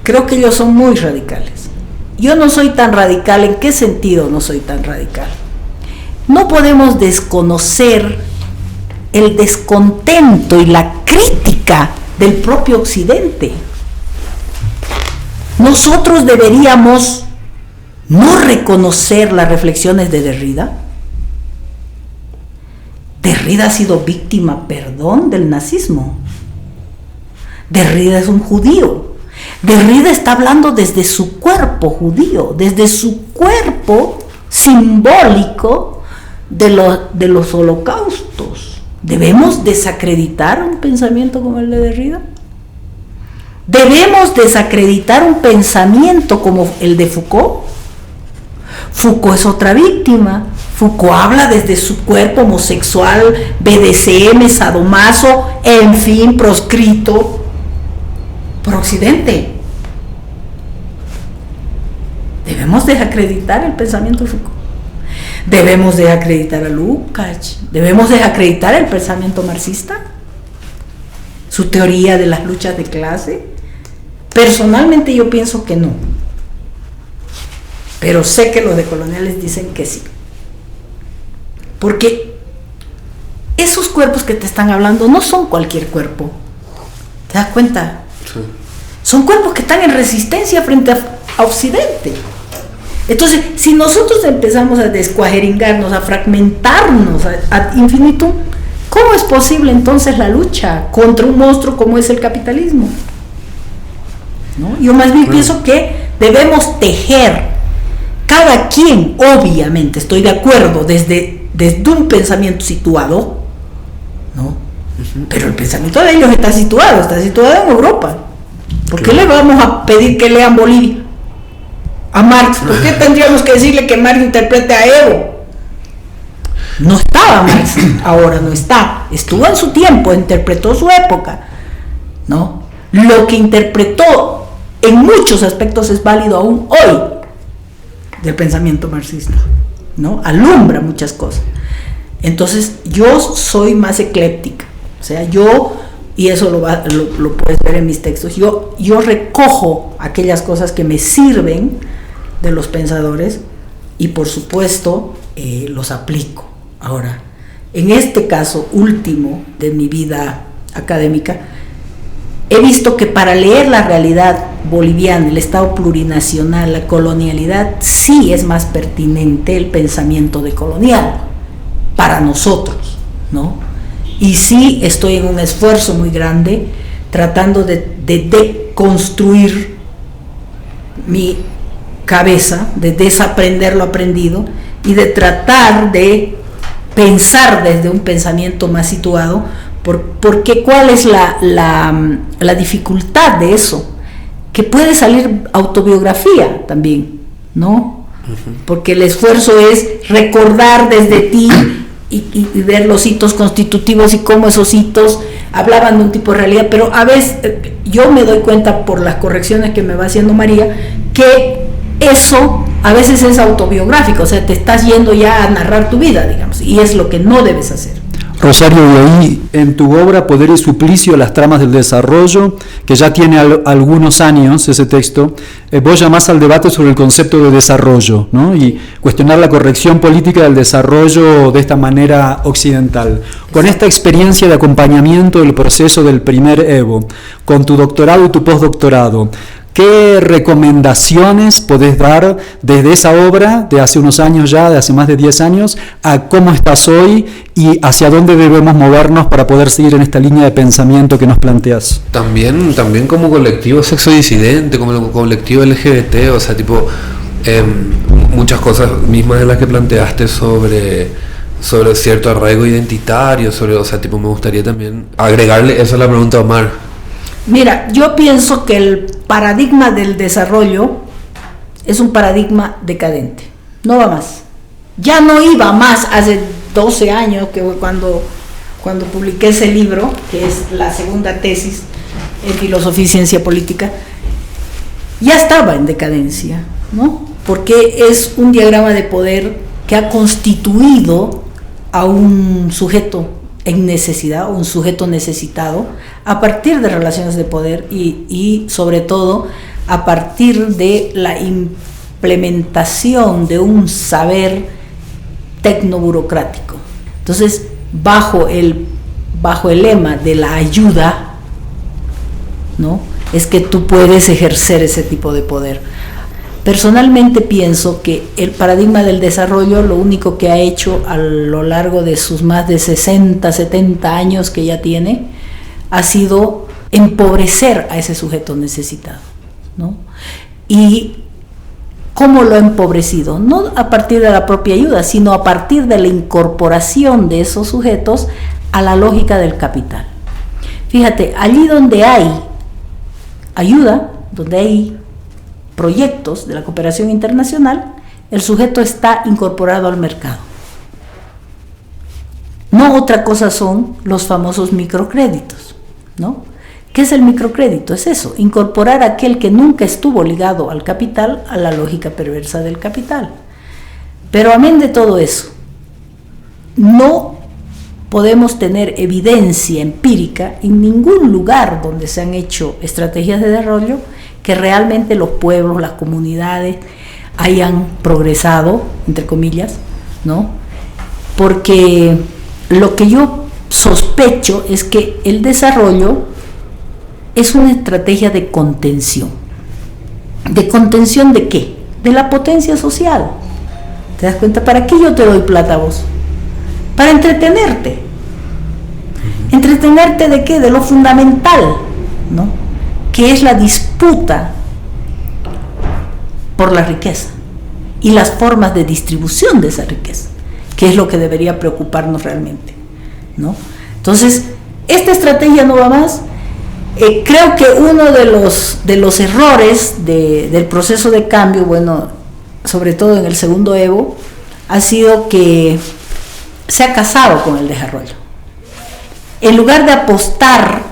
Creo que ellos son muy radicales. Yo no soy tan radical. ¿En qué sentido no soy tan radical? No podemos desconocer el descontento y la crítica del propio Occidente. Nosotros deberíamos no reconocer las reflexiones de Derrida. Derrida ha sido víctima, perdón, del nazismo. Derrida es un judío. Derrida está hablando desde su cuerpo judío, desde su cuerpo simbólico de los holocaustos. ¿Debemos desacreditar un pensamiento como el de Derrida? ¿Debemos desacreditar un pensamiento como el de Foucault? Foucault es otra víctima. Foucault habla desde su cuerpo homosexual, BDSM, sadomaso, en fin, proscrito por Occidente. Debemos desacreditar el pensamiento de Foucault. Debemos desacreditar a Lukács. Debemos desacreditar el pensamiento marxista, su teoría de las luchas de clase. Personalmente yo pienso que no, pero sé que los decoloniales dicen que sí, porque esos cuerpos que te están hablando no son cualquier cuerpo, ¿te das cuenta? Sí. Son cuerpos que están en resistencia frente a Occidente. Entonces, si nosotros empezamos a descuajeringarnos, a fragmentarnos ad infinitum, ¿cómo es posible entonces la lucha contra un monstruo como es el capitalismo? ¿No? Yo más bien pienso que debemos tejer, cada quien, obviamente, estoy de acuerdo, desde un pensamiento situado, ¿no? Pero el pensamiento de ellos está situado en Europa. ¿Por qué le vamos a pedir que lean Bolivia? A Marx, ¿por qué tendríamos que decirle que Marx interprete a Evo? No estaba Marx, ahora no está, estuvo en su tiempo, interpretó su época, ¿no? Lo que interpretó en muchos aspectos es válido aún hoy del pensamiento marxista, ¿no? Alumbra muchas cosas. Entonces yo soy más ecléptica, o sea, y eso lo puedes ver en mis textos, yo recojo aquellas cosas que me sirven de los pensadores y por supuesto los aplico. Ahora, en este caso último de mi vida académica, he visto que para leer la realidad boliviana, el Estado plurinacional, la colonialidad, sí es más pertinente el pensamiento decolonial para nosotros, ¿no? Y sí estoy en un esfuerzo muy grande tratando de deconstruir mi cabeza, de desaprender lo aprendido y de tratar de pensar desde un pensamiento más situado. Porque ¿cuál es la dificultad de eso? Que puede salir autobiografía también, ¿no? Porque el esfuerzo es recordar desde ti y ver los hitos constitutivos y cómo esos hitos hablaban de un tipo de realidad, pero a veces yo me doy cuenta por las correcciones que me va haciendo María, que eso a veces es autobiográfico, o sea, te estás yendo ya a narrar tu vida, digamos, y es lo que no debes hacer. Rosario, de ahí en tu obra Poder y Suplicio, las tramas del desarrollo, que ya tiene algunos años ese texto, vos llamás al debate sobre el concepto de desarrollo, ¿no? Y cuestionar la corrección política del desarrollo de esta manera occidental. Con esta experiencia de acompañamiento del proceso del primer Evo, con tu doctorado y tu postdoctorado, ¿qué recomendaciones podés dar desde esa obra de hace unos años ya, de hace más de 10 años, a cómo estás hoy y hacia dónde debemos movernos para poder seguir en esta línea de pensamiento que nos planteas? También como colectivo sexodisidente, como colectivo LGBT, o sea, tipo, muchas cosas mismas de las que planteaste sobre cierto arraigo identitario, o sea, tipo, me gustaría también agregarle eso a la pregunta de Omar. Mira, yo pienso que el paradigma del desarrollo es un paradigma decadente, no va más. Ya no iba más hace 12 años, que fue cuando publiqué ese libro, que es la segunda tesis en filosofía y ciencia política, ya estaba en decadencia, ¿no? Porque es un diagrama de poder que ha constituido a un sujeto en necesidad, un sujeto necesitado, a partir de relaciones de poder y sobre todo a partir de la implementación de un saber tecnoburocrático. Entonces, bajo el lema de la ayuda, ¿no?, es que tú puedes ejercer ese tipo de poder. Personalmente pienso que el paradigma del desarrollo lo único que ha hecho a lo largo de sus más de 60, 70 años que ya tiene, ha sido empobrecer a ese sujeto necesitado, ¿no? Y ¿cómo lo ha empobrecido? No a partir de la propia ayuda, sino a partir de la incorporación de esos sujetos a la lógica del capital. Fíjate, allí donde hay ayuda, donde hay proyectos de la cooperación internacional, el sujeto está incorporado al mercado. No otra cosa son los famosos microcréditos, ¿no? ¿Qué es el microcrédito? Es eso, incorporar a aquel que nunca estuvo ligado al capital a la lógica perversa del capital. Pero amén de todo eso, no podemos tener evidencia empírica en ningún lugar donde se han hecho estrategias de desarrollo que realmente los pueblos, las comunidades hayan progresado, entre comillas, ¿no? Porque lo que yo sospecho es que el desarrollo es una estrategia de contención. ¿De contención de qué? De la potencia social. ¿Te das cuenta? ¿Para qué yo te doy plata a vos? Para entretenerte. ¿Entretenerte de qué? De lo fundamental, ¿no? Que es la disputa por la riqueza y las formas de distribución de esa riqueza, que es lo que debería preocuparnos realmente, ¿no? Entonces, esta estrategia no va más. Creo que uno de los errores del proceso de cambio, bueno, sobre todo en el segundo Evo, ha sido que se ha casado con el desarrollo. En lugar de apostar,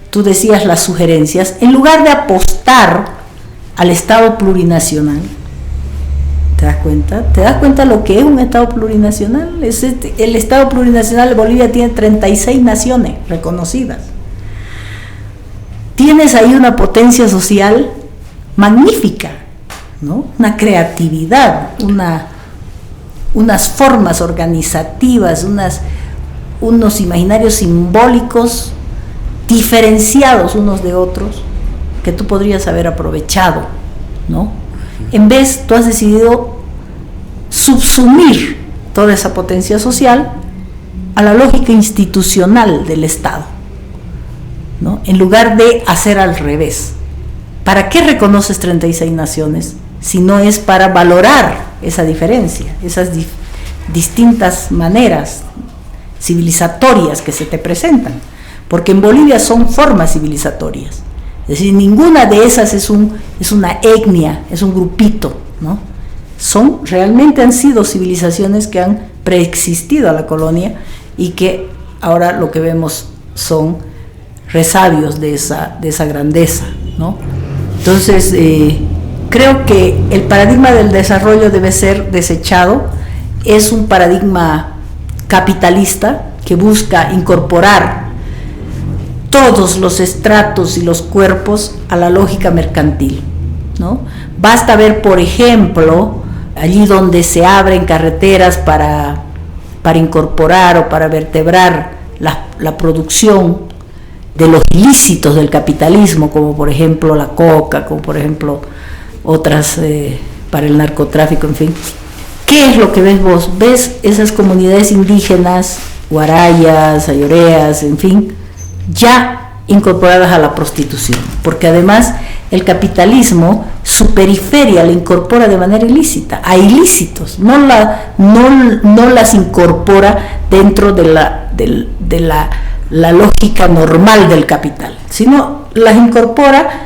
tú decías las sugerencias, en lugar de apostar al Estado plurinacional, ¿te das cuenta? ¿Te das cuenta lo que es un Estado plurinacional? El Estado plurinacional de Bolivia tiene 36 naciones reconocidas. Tienes ahí una potencia social magnífica, ¿no? Una creatividad, unas formas organizativas, unos imaginarios simbólicos diferenciados unos de otros que tú podrías haber aprovechado, ¿no? En vez, tú has decidido subsumir toda esa potencia social a la lógica institucional del Estado, ¿no? En lugar de hacer al revés. ¿Para qué reconoces 36 naciones si no es para valorar esa diferencia, esas distintas maneras civilizatorias que se te presentan? Porque en Bolivia son formas civilizatorias, es decir, ninguna de esas es una etnia, es un grupito, ¿no? Realmente han sido civilizaciones que han preexistido a la colonia y que ahora lo que vemos son resabios de esa grandeza, ¿no? Entonces, creo que el paradigma del desarrollo debe ser desechado. Es un paradigma capitalista que busca incorporar todos los estratos y los cuerpos a la lógica mercantil, ¿no? Basta ver, por ejemplo, allí donde se abren carreteras para incorporar o para vertebrar la producción de los ilícitos del capitalismo, como por ejemplo la coca, como por ejemplo otras para el narcotráfico, en fin. ¿Qué es lo que ves vos? ¿Ves esas comunidades indígenas, guarayas, ayoreas, en fin, ya incorporadas a la prostitución? Porque además el capitalismo, su periferia la incorpora de manera ilícita, a ilícitos, no las incorpora dentro de la lógica normal del capital, sino las incorpora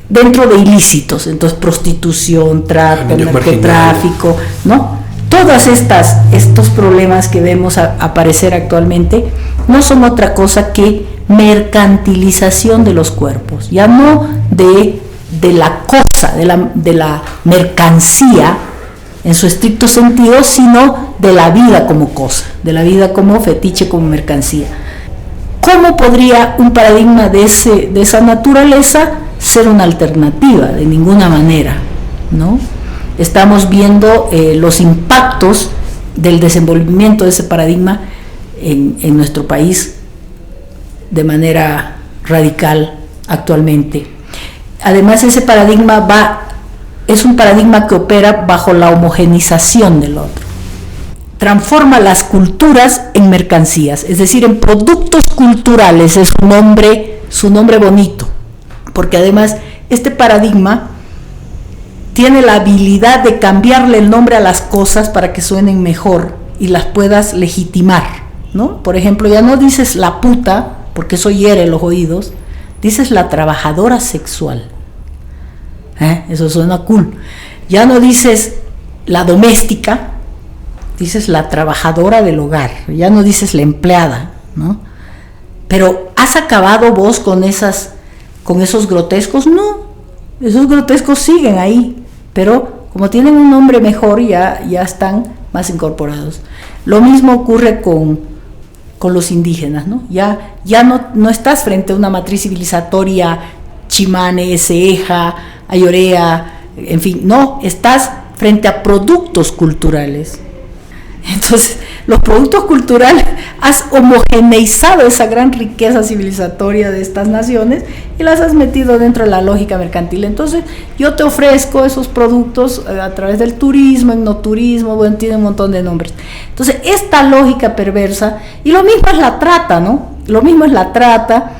dentro de ilícitos, entonces prostitución, trata, narcotráfico, ¿no? Todos estos problemas que vemos aparecer actualmente no son otra cosa que mercantilización de los cuerpos, ya no de la cosa, de la mercancía en su estricto sentido, sino de la vida como cosa, de la vida como fetiche, como mercancía. ¿Cómo podría un paradigma de esa naturaleza ser una alternativa? De ninguna manera, ¿no? Estamos viendo los impactos del desenvolvimiento de ese paradigma en nuestro país de manera radical actualmente. Además, ese paradigma va es un paradigma que opera bajo la homogenización del otro. Transforma las culturas en mercancías, es decir, en productos culturales, es su nombre bonito, porque además este paradigma tiene la habilidad de cambiarle el nombre a las cosas para que suenen mejor y las puedas legitimar, ¿no? Por ejemplo, ya no dices la puta, porque eso hiere los oídos, dices la trabajadora sexual. Eso suena cool. Ya no dices la doméstica, dices la trabajadora del hogar, ya no dices la empleada, ¿no? Pero ¿has acabado vos con esos grotescos? No, esos grotescos siguen ahí, pero como tienen un nombre mejor ya están más incorporados. Lo mismo ocurre con los indígenas, ¿no? Ya no estás frente a una matriz civilizatoria chimane, ceja, ayorea, en fin, no, estás frente a productos culturales. Entonces, los productos culturales, has homogeneizado esa gran riqueza civilizatoria de estas naciones y las has metido dentro de la lógica mercantil. Entonces, yo te ofrezco esos productos a través del turismo, etnoturismo, bueno, tiene un montón de nombres. Entonces, esta lógica perversa, y lo mismo es la trata, ¿no? Lo mismo es la trata.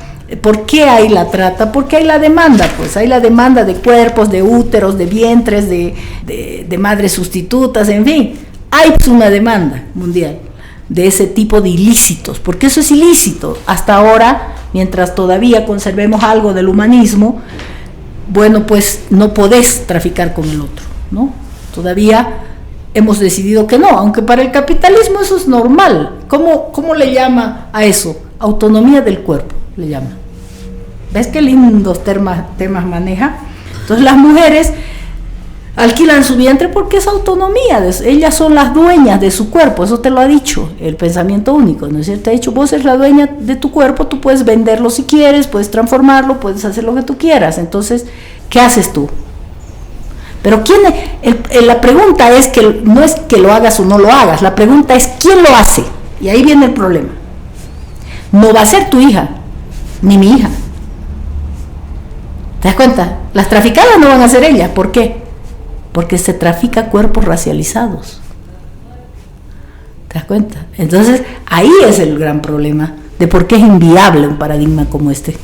¿Por qué hay la trata? Porque hay la demanda, pues hay la demanda de cuerpos, de úteros, de vientres, de madres sustitutas, en fin. Hay pues una demanda mundial de ese tipo de ilícitos, porque eso es ilícito. Hasta ahora, mientras todavía conservemos algo del humanismo, bueno, pues no podés traficar con el otro, ¿no? Todavía hemos decidido que no, aunque para el capitalismo eso es normal. ¿Cómo le llama a eso? Autonomía del cuerpo, le llama. ¿Ves qué lindos temas maneja? Entonces las mujeres alquilan su vientre porque es autonomía, ellas son las dueñas de su cuerpo, eso te lo ha dicho el pensamiento único, ¿no es cierto? Te ha dicho, vos eres la dueña de tu cuerpo, tú puedes venderlo si quieres, puedes transformarlo, puedes hacer lo que tú quieras. Entonces, ¿qué haces tú? Pero la pregunta es que no es que lo hagas o no lo hagas, la pregunta es ¿quién lo hace? Y ahí viene el problema. No va a ser tu hija, ni mi hija. ¿Te das cuenta? Las traficadas no van a ser ellas. ¿Por qué? Porque se trafica cuerpos racializados. ¿Te das cuenta? Entonces, ahí es el gran problema de por qué es inviable un paradigma como este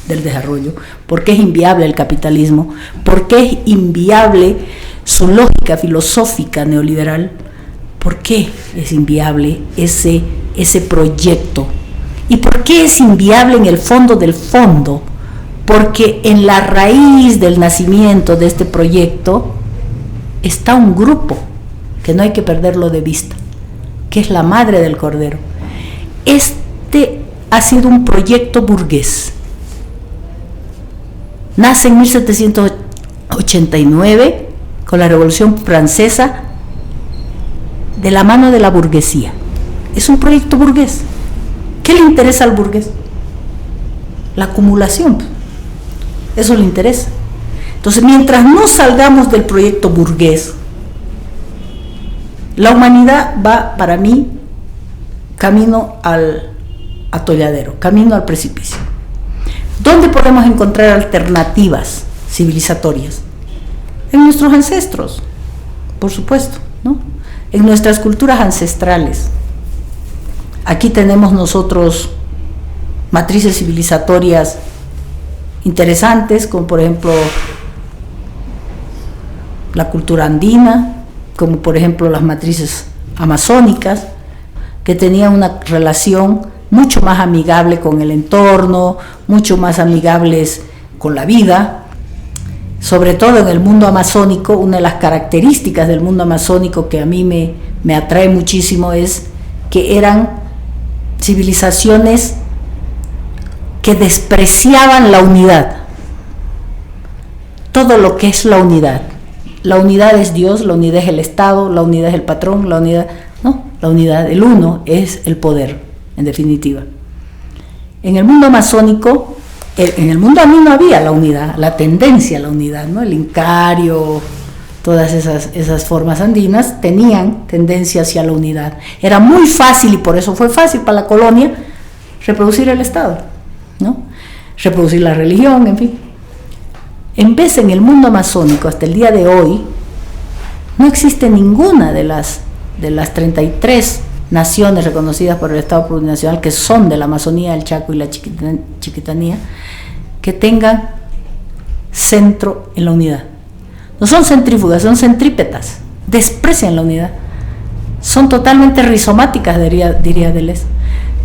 del desarrollo, por qué es inviable el capitalismo, por qué es inviable su lógica filosófica neoliberal, por qué es inviable ese proyecto y por qué es inviable en el fondo del fondo. Porque en la raíz del nacimiento de este proyecto está un grupo que no hay que perderlo de vista, que es la madre del cordero. Este ha sido un proyecto burgués. Nace en 1789 con la Revolución Francesa de la mano de la burguesía. Es un proyecto burgués. ¿Qué le interesa al burgués? La acumulación. Eso le interesa. Entonces, mientras no salgamos del proyecto burgués, la humanidad va, para mí, camino al atolladero, camino al precipicio. ¿Dónde podemos encontrar alternativas civilizatorias? En nuestros ancestros, por supuesto, ¿no? En nuestras culturas ancestrales. Aquí tenemos nosotros matrices civilizatorias interesantes, como por ejemplo la cultura andina, como por ejemplo las matrices amazónicas, que tenían una relación mucho más amigable con el entorno, mucho más amigables con la vida. Sobre todo en el mundo amazónico, una de las características del mundo amazónico que a mí me atrae muchísimo es que eran civilizaciones que despreciaban la unidad, todo lo que es la unidad. La unidad es Dios, la unidad es el Estado, la unidad es el patrón, la unidad, el uno es el poder, en definitiva. En el mundo amazónico, en el mundo andino no había la unidad, la tendencia a la unidad, ¿no? El incario, todas esas formas andinas tenían tendencia hacia la unidad. Era muy fácil, y por eso fue fácil para la colonia, reproducir el Estado, ¿no? Reproducir la religión, en fin. en vez en el mundo amazónico hasta el día de hoy, no existe ninguna de las 33 naciones reconocidas por el Estado Plurinacional que son de la Amazonía, el Chaco y la Chiquitanía, que tengan centro en la unidad. No son centrífugas, son centrípetas, desprecian la unidad, son totalmente rizomáticas, diría Deleuze.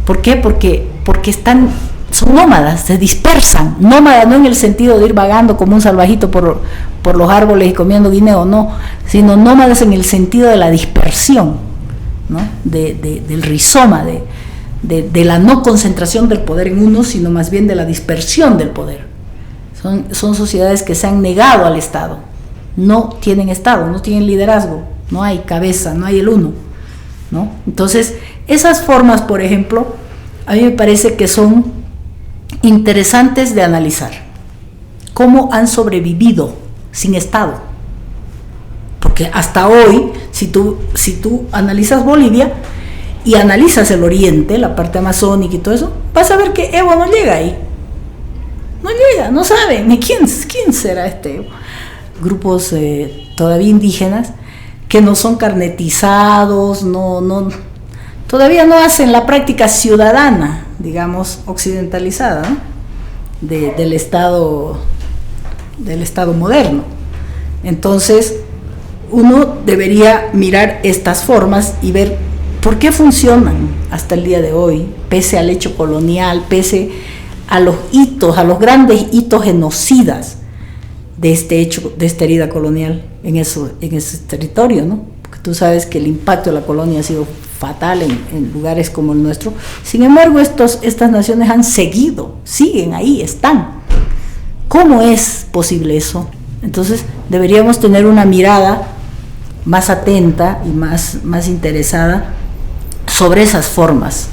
¿Por qué? Porque son nómadas, se dispersan, nómadas no en el sentido de ir vagando como un salvajito por los árboles y comiendo guineo, no, sino nómadas en el sentido de la dispersión, ¿no? Del rizoma, de la no concentración del poder en uno, sino más bien de la dispersión del poder. Son sociedades que se han negado al Estado, no tienen Estado, no tienen liderazgo, no hay cabeza, no hay el uno, ¿no? Entonces, esas formas, por ejemplo, a mí me parece que son interesantes de analizar. ¿Cómo han sobrevivido sin Estado? Porque hasta hoy, si tú analizas Bolivia y analizas el oriente, la parte amazónica y todo eso, vas a ver que Evo no llega ahí. No llega, no saben ni quién será este Evo. Grupos todavía indígenas que no son carnetizados, todavía no hacen la práctica ciudadana, digamos, occidentalizada, ¿no? del Estado moderno. Entonces, uno debería mirar estas formas y ver por qué funcionan hasta el día de hoy, pese al hecho colonial, pese a los hitos, a los grandes hitos genocidas de este hecho, de esta herida colonial en ese territorio, ¿no? Porque tú sabes que el impacto de la colonia ha sido fatal en lugares como el nuestro. Sin embargo, estas naciones han siguen ahí, están. ¿Cómo es posible eso? Entonces, deberíamos tener una mirada más atenta y más interesada sobre esas formas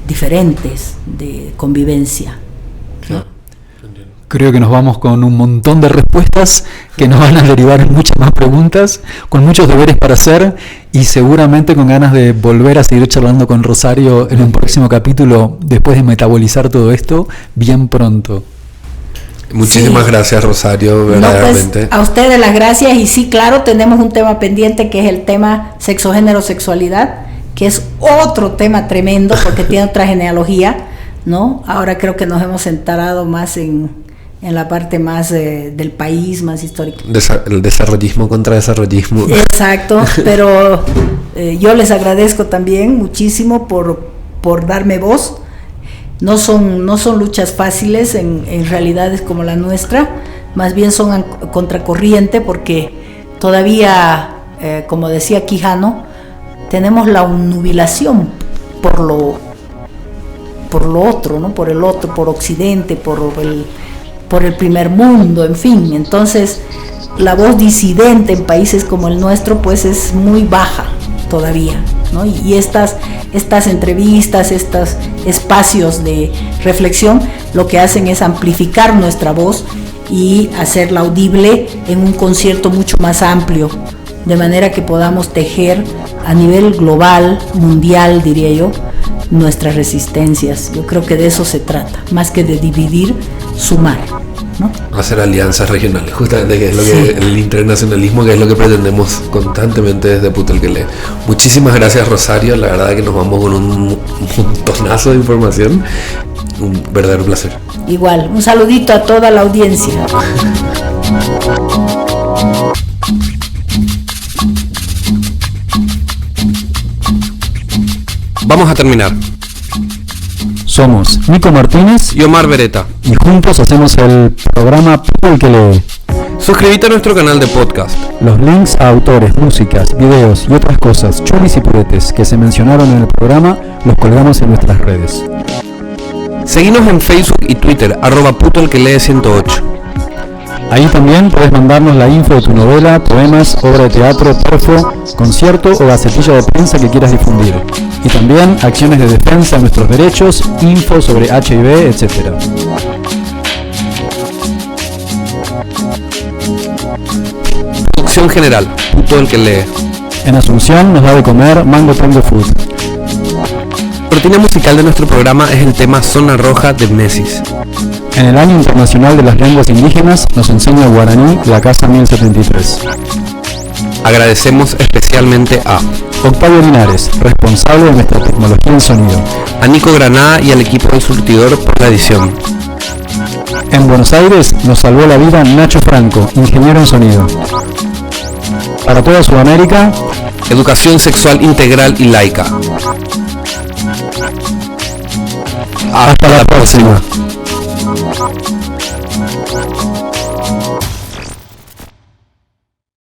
diferentes de convivencia, ¿no? Creo que nos vamos con un montón de respuestas que nos van a derivar en muchas más preguntas, con muchos deberes para hacer y seguramente con ganas de volver a seguir charlando con Rosario en un próximo capítulo después de metabolizar todo esto bien pronto. Muchísimas gracias, Rosario, verdaderamente. Pues, a ustedes las gracias, y sí, claro, tenemos un tema pendiente que es el tema sexo, género, sexualidad, que es otro tema tremendo porque tiene otra genealogía, ¿no? Ahora creo que nos hemos centrado más en la parte más del país, más histórica. El desarrollismo contra desarrollismo. Exacto, pero yo les agradezco también muchísimo por darme voz. No son luchas fáciles en realidades como la nuestra, más bien son contracorriente porque todavía, como decía Quijano, tenemos la obnubilación por lo otro, ¿no? Por el otro, por Occidente, por el primer mundo, en fin. Entonces, la voz disidente en países como el nuestro, pues es muy baja todavía, ¿no? Y estas entrevistas, estos espacios de reflexión, lo que hacen es amplificar nuestra voz y hacerla audible en un concierto mucho más amplio, de manera que podamos tejer a nivel global, mundial, diría yo, nuestras resistencias. Yo creo que de eso se trata, más que de dividir, sumar, ¿no? Hacer alianzas regionales, justamente, que es lo que el internacionalismo, que es lo que pretendemos constantemente desde Puto el que lee. Muchísimas gracias, Rosario, la verdad que nos vamos con un montonazo de información, un verdadero placer. Igual, un saludito a toda la audiencia. Vamos a terminar. Somos Nico Martínez y Omar Beretta, y juntos hacemos el programa Puto el que lee. Suscríbete a nuestro canal de podcast. Los links a autores, músicas, videos y otras cosas chulis y puretes que se mencionaron en el programa los colgamos en nuestras redes. Seguinos en Facebook y Twitter, @putoelquelee108. Ahí también puedes mandarnos la info de tu novela, poemas, obra de teatro, perfo, concierto o gacetilla de prensa que quieras difundir. Y también acciones de defensa de nuestros derechos, info sobre HIV, etc. Producción general, Puto el que lee. En Asunción nos da de comer Mango Tango Food. cortina musical de nuestro programa es el tema Zona Roja de Mesis. En el Año Internacional de las Lenguas Indígenas nos enseña guaraní la Casa 1073. Agradecemos especialmente a Octavio Linares, responsable de nuestra tecnología en sonido. A Nico Granada y al equipo del Surtidor por la edición. En Buenos Aires nos salvó la vida Nacho Franco, ingeniero en sonido. Para toda Sudamérica, educación sexual integral y laica. Hasta la próxima.